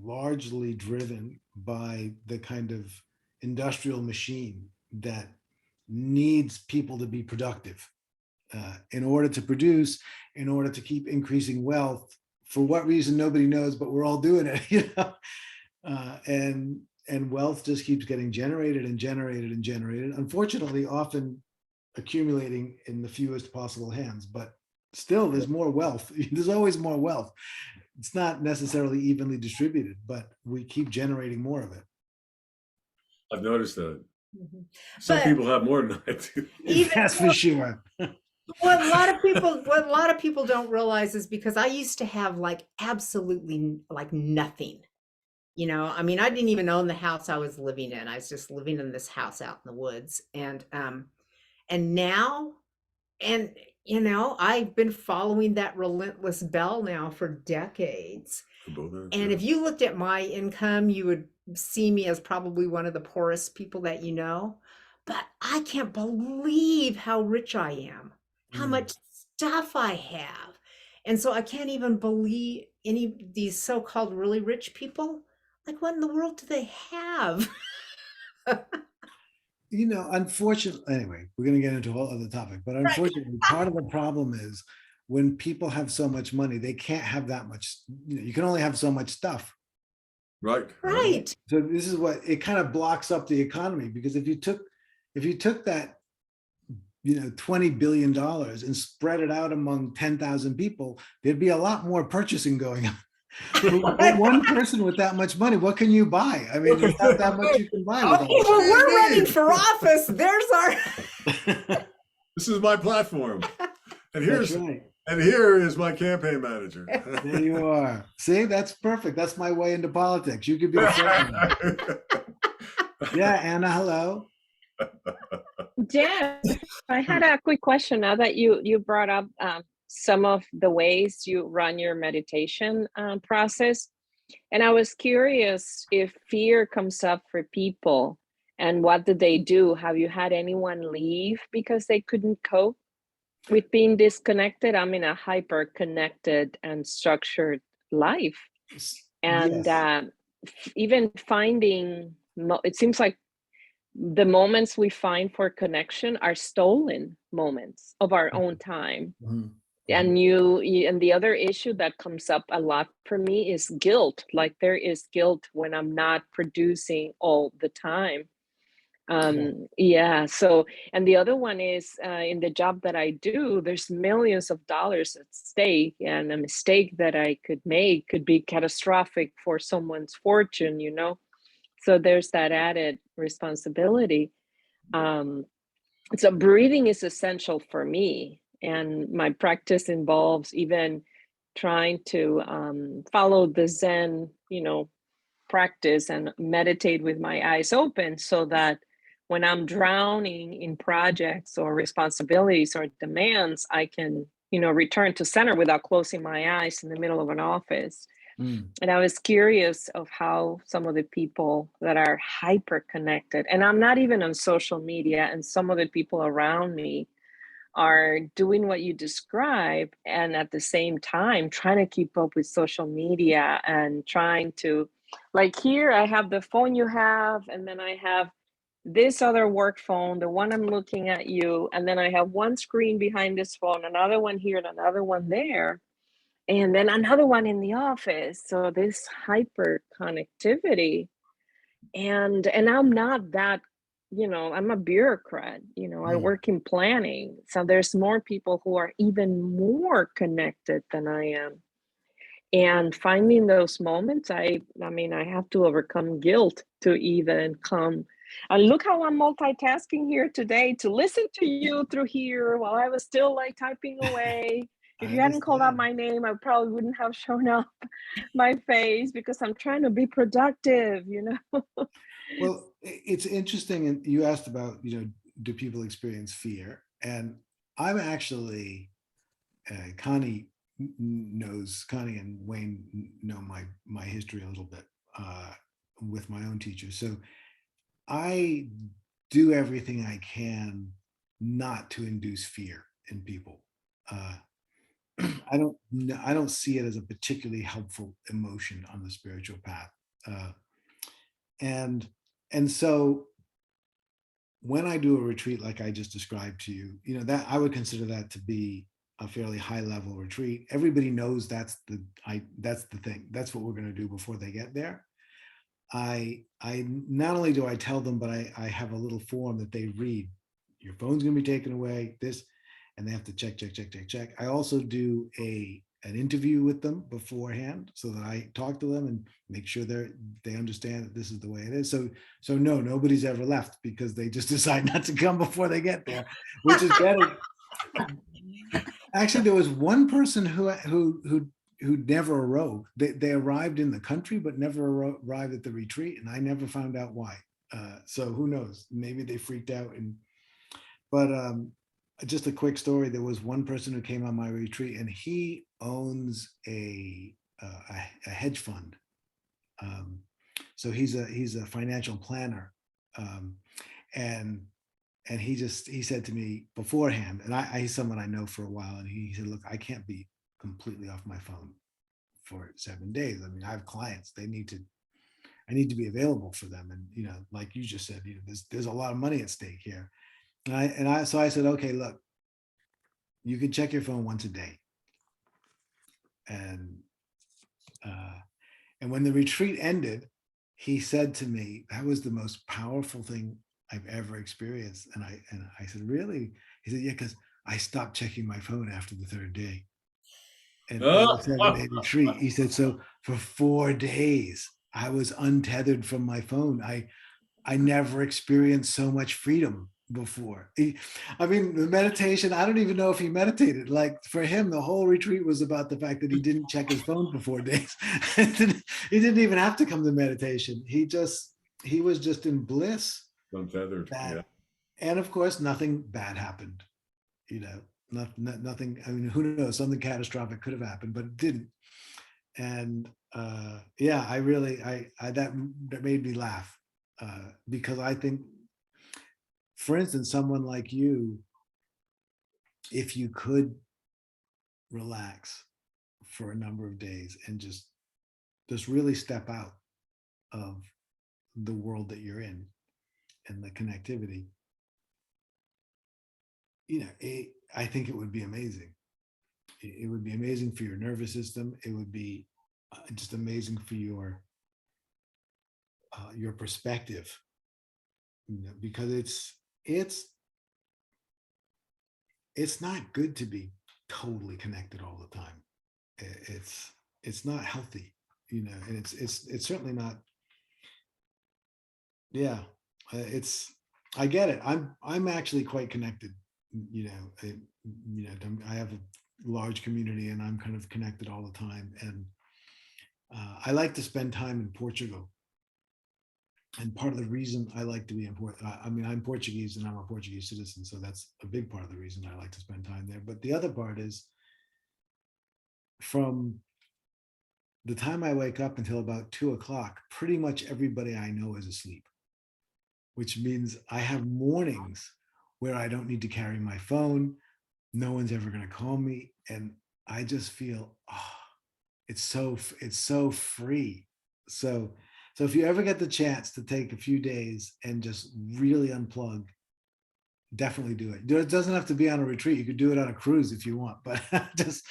largely driven by the kind of industrial machine that needs people to be productive in order to produce, in order to keep increasing wealth. For what reason, nobody knows, but we're all doing it, and wealth just keeps getting generated and generated and generated. Unfortunately, often accumulating in the fewest possible hands, but still there's more wealth. There's always more wealth. It's not necessarily evenly distributed, but we keep generating more of it. I've noticed that. Mhm. Some But people have more than I do. even That's for sure. what a lot of people don't realize is because I used to have like absolutely like nothing. You know, I mean, I didn't even own the house I was living in. I was just living in this house out in the woods. And now, and you know, I've been following that relentless bell now for decades. For both ends, And yeah. if you looked at my income, you would see me as probably one of the poorest people that you know. But I can't believe how rich I am, how much stuff I have. And so I can't even believe any of these so-called really rich people. Like, what in the world do they have? Unfortunately, anyway, we're going to get into a whole other topic, but unfortunately, part of the problem is when people have so much money, they can't have that much, you can only have so much stuff. Right. Right. So this is what it kind of blocks up the economy, because if you took that, $20 billion and spread it out among 10,000 people, there'd be a lot more purchasing going on. But one person with that much money, what can you buy? I mean, there's not that much you can buy with Okay, all well, we're running for office. There's our. that. This is my platform. And That's right. here is my campaign manager. There you are. See, that's perfect. That's my way into politics. You could be the president. Yeah, Anna, hello. Jeff, I had a quick question now that you brought up some of the ways you run your meditation process. And I was curious if fear comes up for people and what do they do? Have you had anyone leave because they couldn't cope with being disconnected? I'm in a hyper connected and structured life. And Yes. even finding, it seems like the moments we find for connection are stolen moments of our own time. Mhm. And and the other issue that comes up a lot for me is guilt. Like there is guilt when I'm not producing all the time. Yeah. So, and the other one is in the job that I do, there's millions of dollars at stake, and a mistake that I could make could be catastrophic for someone's fortune, So there's that added responsibility. So breathing is essential for me, and my practice involves even trying to follow the Zen, practice and meditate with my eyes open, so that when I'm drowning in projects or responsibilities or demands, I can, return to center without closing my eyes in the middle of an office. Mm. And I was curious of how some of the people that are hyper connected, and I'm not even on social media, and some of the people around me are doing what you describe, and at the same time trying to keep up with social media and trying to, like, here I have the phone you have, and then I have this other work phone, the one I'm looking at you, and then I have one screen behind this phone, another one here and another one there, and then another one in the office. So this hyper connectivity, and I'm not that, I'm a bureaucrat, I Mm. work in planning. So there's more people who are even more connected than I am. And finding those moments, I mean, I have to overcome guilt to even come. And look how I'm multitasking here today to listen to you through here while I was still like typing away. I If you hadn't called out understand. my name, I probably wouldn't have shown up my face because I'm trying to be productive, Well, it's interesting, and you asked about, do people experience fear? And I'm actually, Connie and Wayne know my history a little bit with my own teachers. So I do everything I can not to induce fear in people. Uh, I don't see it as a particularly helpful emotion on the spiritual path. Uh, and and so when I do a retreat like I just described to you, that I would consider that to be a fairly high level retreat. Everybody knows that's the thing. That's what we're going to do before they get there. I not only do I tell them, but I have a little form that they read. Your phone's going to be taken away. This, and they have to check. I also do an interview with them beforehand so that I talk to them and make sure they understand that this is the way it is. So no, nobody's ever left because they just decide not to come before they get there, which is getting. Actually, there was one person who never arrived. They arrived in the country but never arrived at the retreat, and I never found out why. So who knows? Maybe they freaked out. But just a quick story. There was one person who came on my retreat, and he owns a hedge fund. So he's a financial planner, um, and he said to me beforehand, and he's someone I know for a while, and he said, "Look, I can't be completely off my phone for 7 days. I mean, I have clients. I need to be available for them, and like you just said, there's a lot of money at stake here." So I said, "Okay, look, you can check your phone once a day." And when the retreat ended, he said to me, "That was the most powerful thing I've ever experienced." And I said, "Really?" He said, "Yeah, because I stopped checking my phone after the third day." And it was a 7-day retreat. He said, "So for 4 days, I was untethered from my phone. I never experienced so much freedom before." I mean, the meditation, I don't even know if he meditated. Like for him, the whole retreat was about the fact that he didn't check his phone for 4 days. He didn't even have to come to meditation. He was just in bliss. Untethered. Yeah. And of course, nothing bad happened. Nothing. I mean, who knows? Something catastrophic could have happened, but it didn't. And yeah, I really, that made me laugh because I think, for instance, someone like you, if you could relax for a number of days and just really step out of the world that you're in and the connectivity, I think it would be amazing. It would be amazing for your nervous system. It would be just amazing for your perspective, because it's not good to be totally connected all the time. It's not healthy, and it's certainly not. Yeah, it's. I get it. I'm actually quite connected. I have a large community, and I'm kind of connected all the time. And I like to spend time in Portugal. And part of the reason I like to be in I mean, I'm Portuguese and I'm a Portuguese citizen, so that's a big part of the reason I like to spend time there. But the other part is, from the time I wake up until about 2 o'clock, pretty much everybody I know is asleep, which means I have mornings where I don't need to carry my phone. No one's ever going to call me. And I just feel, oh, it's so free. So if you ever get the chance to take a few days and just really unplug, definitely do it. It doesn't have to be on a retreat. You could do it on a cruise if you want, but just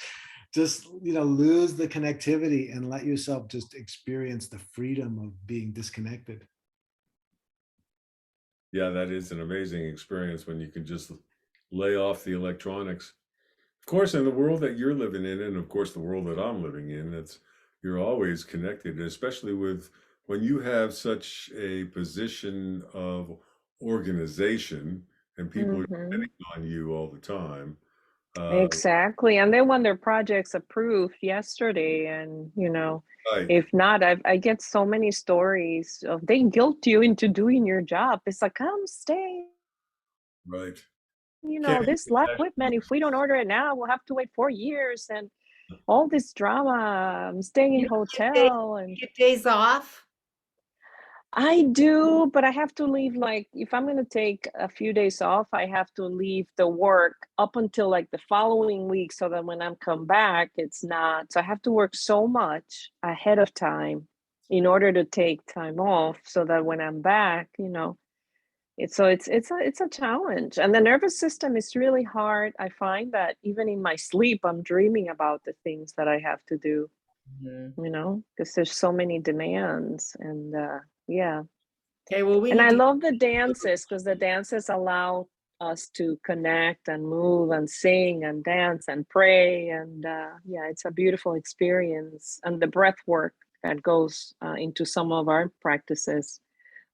lose the connectivity and let yourself just experience the freedom of being disconnected. Yeah, that is an amazing experience when you can just lay off the electronics. Of course, in the world that you're living in, and of course the world that I'm living in, you're always connected, especially with when you have such a position of organization and people are depending on you all the time. Exactly. And then when their project's approved yesterday, and Right, if not, I get so many stories of they guilt you into doing your job. It's like, come stay, right. Can't this equipment, if we don't order it now, we'll have to wait 4 years, and all this drama. I'm staying in You don't get days, hotel, and you get days off? I do, but I have to leave, like, if I'm going to take a few days off, I have to leave the work up until like the following week, so that when I'm come back, it's not. So I have to work so much ahead of time in order to take time off, so that when I'm back, it's a challenge. And the nervous system is really hard. I find that even in my sleep, I'm dreaming about the things that I have to do, because there's so many demands, and yeah. Okay, well, we And need I to. love the dances, because the dances allow us to connect and move and sing and dance and pray. And yeah, it's a beautiful experience. And the breath work that goes into some of our practices,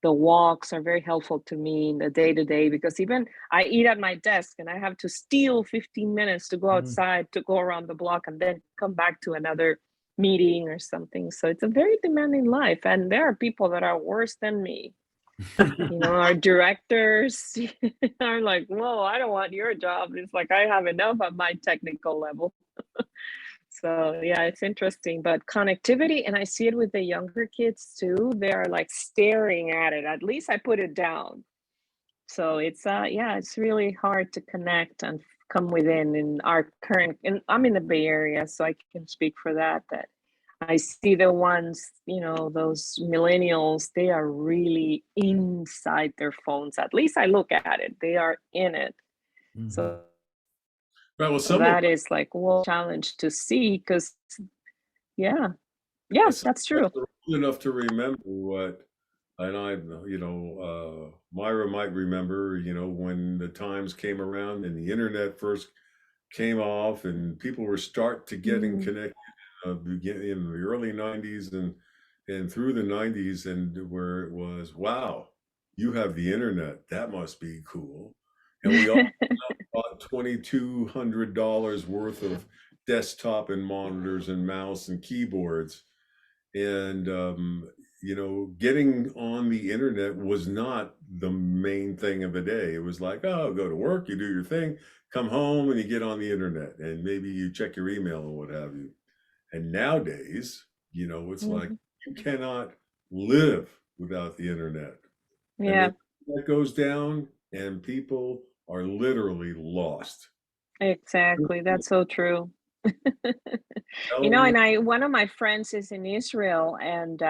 the walks are very helpful to me in the day to day, because even I eat at my desk and I have to steal 15 minutes to go outside, to go around the block, and then come back to another meeting or something. So it's a very demanding life. And there are people that are worse than me. Our directors are like, whoa, I don't want your job. It's like, I have enough at my technical level. So yeah, it's interesting. But connectivity, and I see it with the younger kids too, they're like staring at it. At least I put it down. So it's it's really hard to connect and come within in our current, and I'm in the Bay Area, so I can speak for that I see the ones, those millennials, they are really inside their phones. At least I look at it. They are in it. So Right. Well, some of that is like a challenge to see, because yeah, that's true. us are old enough to remember and Myra might remember, when the times came around and the internet first came off and people were start to getting connected beginning in the early 90s and through the 90s, and where it was, wow, you have the internet, that must be cool. And we all bought $2,200 worth of desktop and monitors and mouse and keyboards, and getting on the internet was not the main thing of the day. It was like, oh, go to work, you do your thing, come home, and you get on the internet, and maybe you check your email and what have you. And nowadays, it's like you cannot live without the internet. Yeah, And that goes down and people are literally lost. exactly. That's so true. Telling And one of my friends is in Israel, and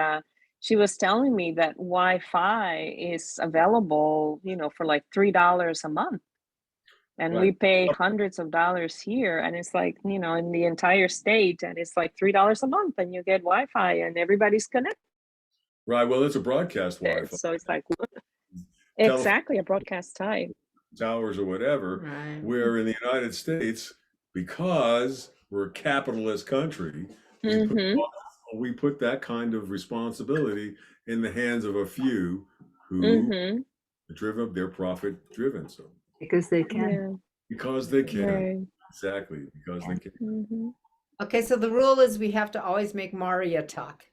she was telling me that Wi-Fi is available, for like $3 a month. And we right, pay hundreds of dollars here, and it's like, in the entire state, and it's like $3 a month, and you get Wi-Fi, and everybody's connected. right. Well, it's a broadcast Wi-Fi, So it's like telephone exactly a broadcast type. towers or whatever. Right. Where in the United States, because we're a capitalist country, we put that kind of responsibility in the hands of a few who they're profit driven. So Because they can. Yeah. because they can, Right. exactly, because they can. Okay, so the rule is we have to always make Maria talk.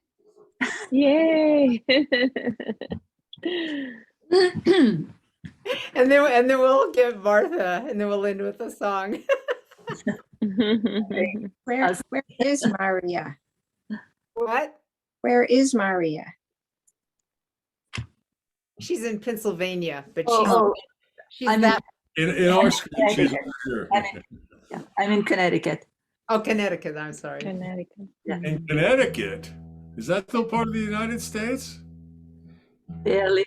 Yay. And then we'll give Martha, and then we'll end with a song. Where is Maria? What? Where is Maria? She's in Pennsylvania, but Oh, she's I'm that. In our screen, she's Connecticut. here. Yeah, I'm in Connecticut. Oh, Connecticut. I'm sorry. Connecticut. Yeah. In Connecticut, is that still part of the United States? Barely.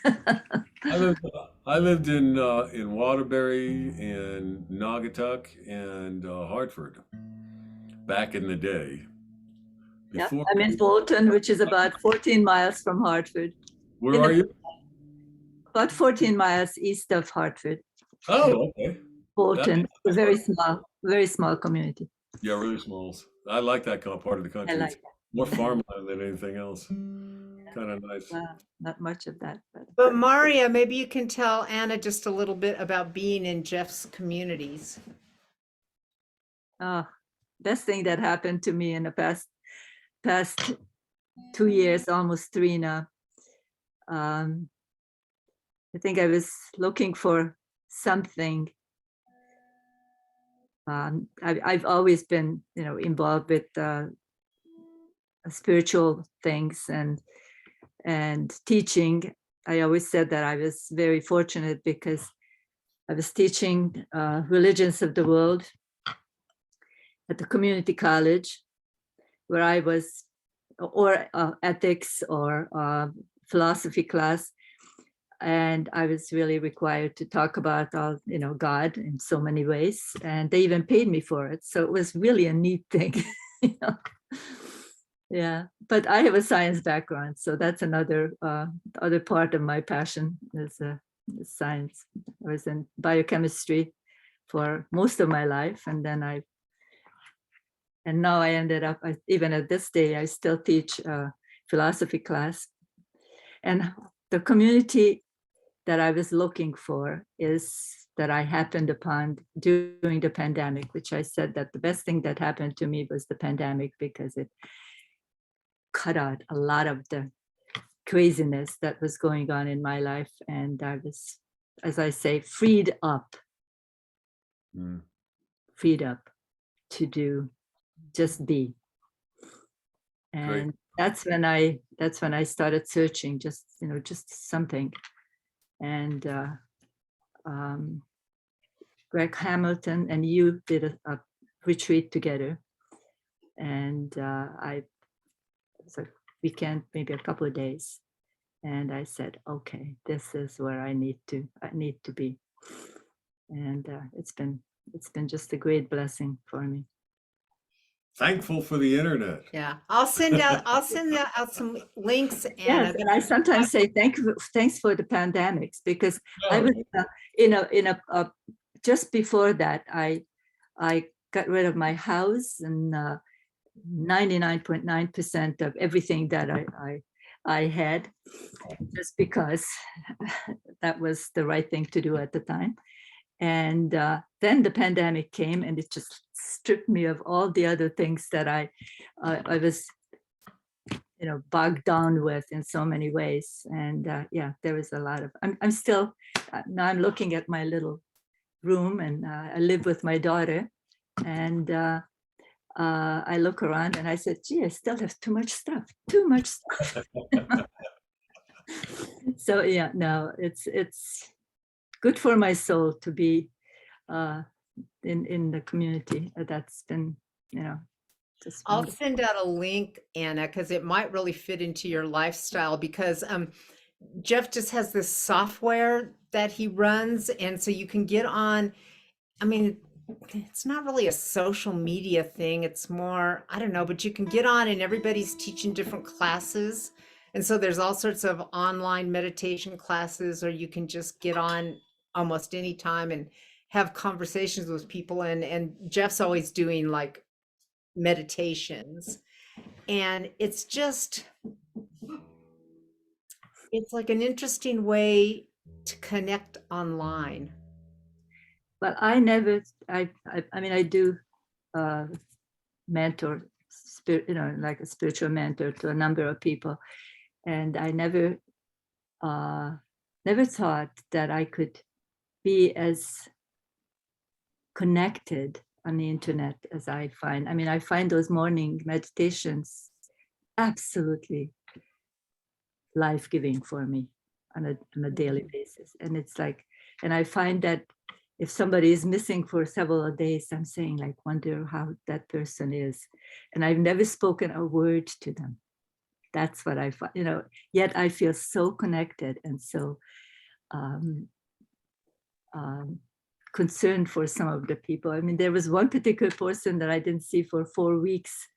I lived, I lived in Waterbury and Naugatuck and Hartford back in the day. Yeah, Before, I'm in Bolton, which is about 14 miles from Hartford. where are you? About 14 miles east of Hartford. Oh, okay. Bolton, a very small community. Yeah, really small. I like that part of the I country. like It's more farmland than anything else. Kind of nice. not much of that, But Maria, maybe you can tell Anna just a little bit about being in Jeff's communities. best thing that happened to me in the past 2 years, almost 3 now. I think I was looking for something. I've always been, involved with spiritual things and teaching. I always said that I was very fortunate because I was teaching religions of the world at the community college, where I was, or ethics or philosophy class. And I was really required to talk about God in so many ways, and they even paid me for it. So it was really a neat thing. Yeah, but I have a science background, so that's another other part of my passion is science. I was in biochemistry for most of my life, and now I ended up, even at this day, I still teach philosophy class. And the community that I was looking for is that I happened upon during the pandemic, which I said that the best thing that happened to me was the pandemic, because it cut out a lot of the craziness that was going on in my life. And I was, as I say, freed up to do, just be. And that's when I started searching, just something. And Greg Hamilton and you did a retreat together, and I was like, weekend, maybe a couple of days, and I said, okay, this is where I need to be. And it's been just a great blessing for me. Thankful for the internet. Yeah, I'll send out some links. Yes, and I sometimes say thanks for the pandemics, because I was just before that I got rid of my house and 99.9% of everything that I had, just because that was the right thing to do at the time. And then the pandemic came, and it just stripped me of all the other things that I was, bogged down with in so many ways. And yeah, there was a lot of. I'm still now. I'm looking at my little room, and I live with my daughter, and I look around, and I said, "Gee, I still have too much stuff. Too much stuff." So yeah, no, it's good for my soul to be in the community. That's been, just I'll wonderful. send out a link, Anna, because it might really fit into your lifestyle, because Jeff just has this software that he runs, and so you can get on. I mean, it's not really a social media thing. It's more, I don't know, but you can get on and everybody's teaching different classes. And so there's all sorts of online meditation classes, or you can just get on almost any time and have conversations with people. And Jeff's always doing like meditations. And it's like an interesting way to connect online. But I never, I mean, I do mentor, like a spiritual mentor to a number of people. And I never thought that I could be as connected on the internet as I find. I mean, I find those morning meditations absolutely life-giving for me on a daily basis. And it's like, and I find that if somebody is missing for several days, I'm saying like, wonder how that person is. And I've never spoken a word to them. That's what I find, yet I feel so connected and so um, concerned for some of the people. I mean, there was one particular person that I didn't see for 4 weeks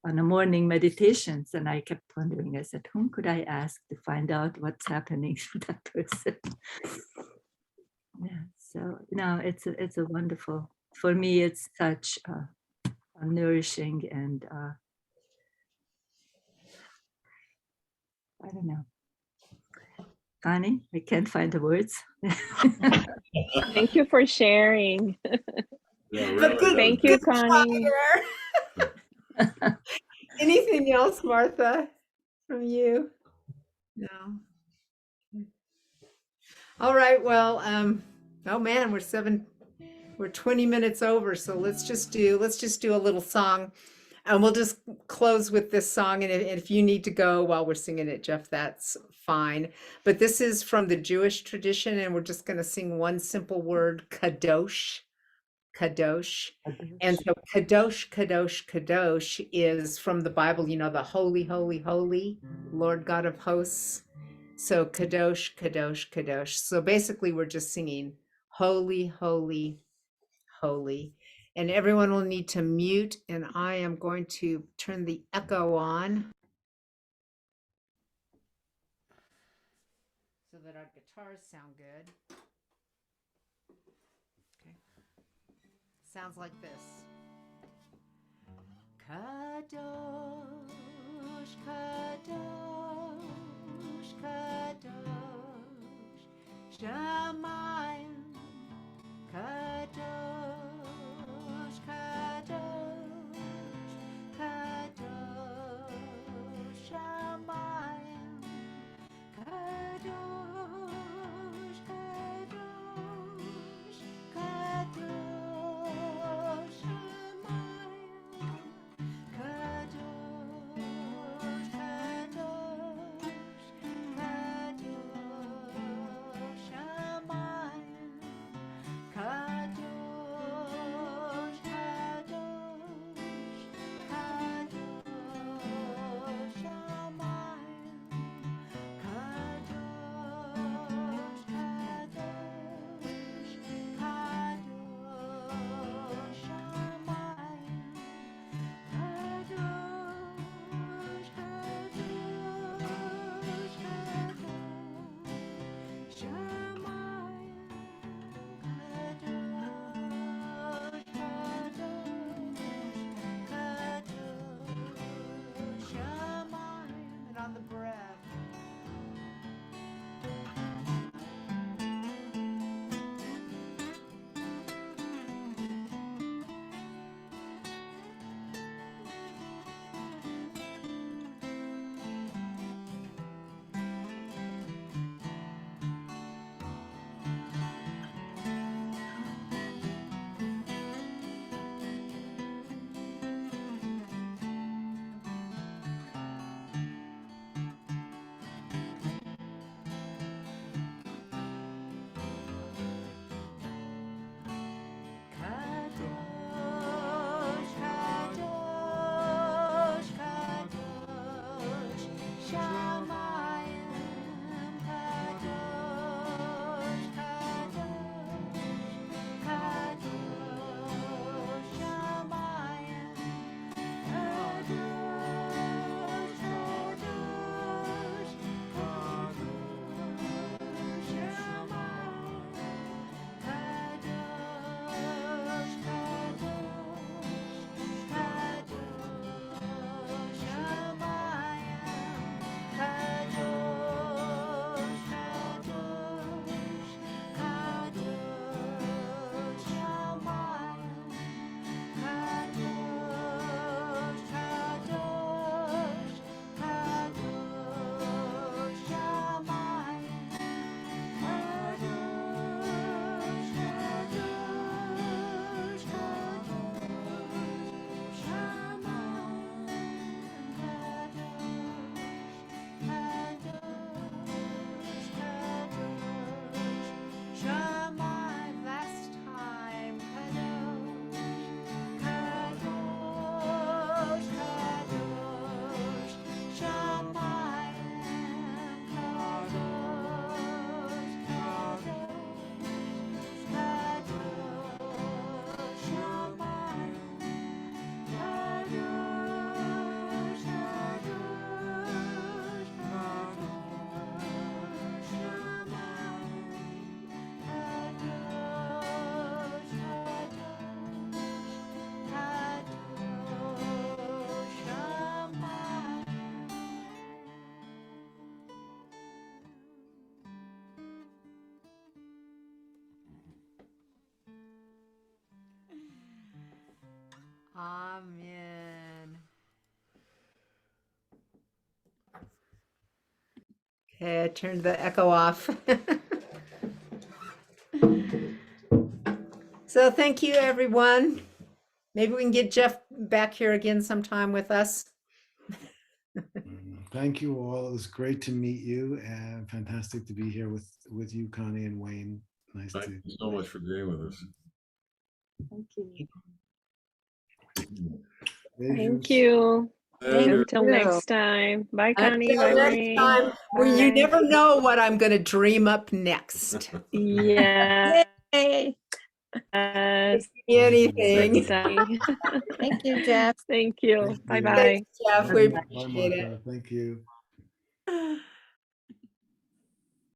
on a morning meditations, and I kept wondering, I said, whom could I ask to find out what's happening to that person? Yeah, so it's a wonderful, for me, it's such a nourishing and I don't know. Connie, I can't find the words. Thank you for sharing. Yeah, But really. good, Thank you, good Connie. fire. Anything else, Martha, from you? No. All right. Well, oh man, we're 20 minutes over. So let's just do a little song, and we'll just close with this song. And if you need to go while we're singing it, Jeff, that's fine. But this is from the Jewish tradition, and we're just going to sing one simple word, kadosh. Kadosh. And so Kadosh, Kadosh, Kadosh is from the Bible, the holy, holy, holy Lord God of hosts. So Kadosh, Kadosh, Kadosh. So basically we're just singing holy, holy, holy. And everyone will need to mute, and I am going to turn the echo on so that our guitars sound good. Okay. Sounds like this. Kadosh, Kadosh, Kadosh, Shamayim, Kadosh, Kadosh, Kadosh, Shamayim, Kadosh, Kadosh, Kadosh, Shamayim. Kadosh, Kadosh, Kadosh, Amen. Okay, I turned the echo off. So thank you, everyone. Maybe we can get Jeff back here again sometime with us. Thank you all. It was great to meet you and fantastic to be here with you, Connie and Wayne. Nice Thank to. you so much for being with us. Thank you. Thank you. Thank Until you. next time. Bye, Connie. Until Bye, next Wayne. time, well, you Bye. never know what I'm going to dream up next. Yeah. Yay. Anything. Exciting. Thank you, Jeff. Thank you. Thank Bye you. bye. Thanks, Jeff. We Bye-bye. Bye, appreciate it. Martha. Thank you.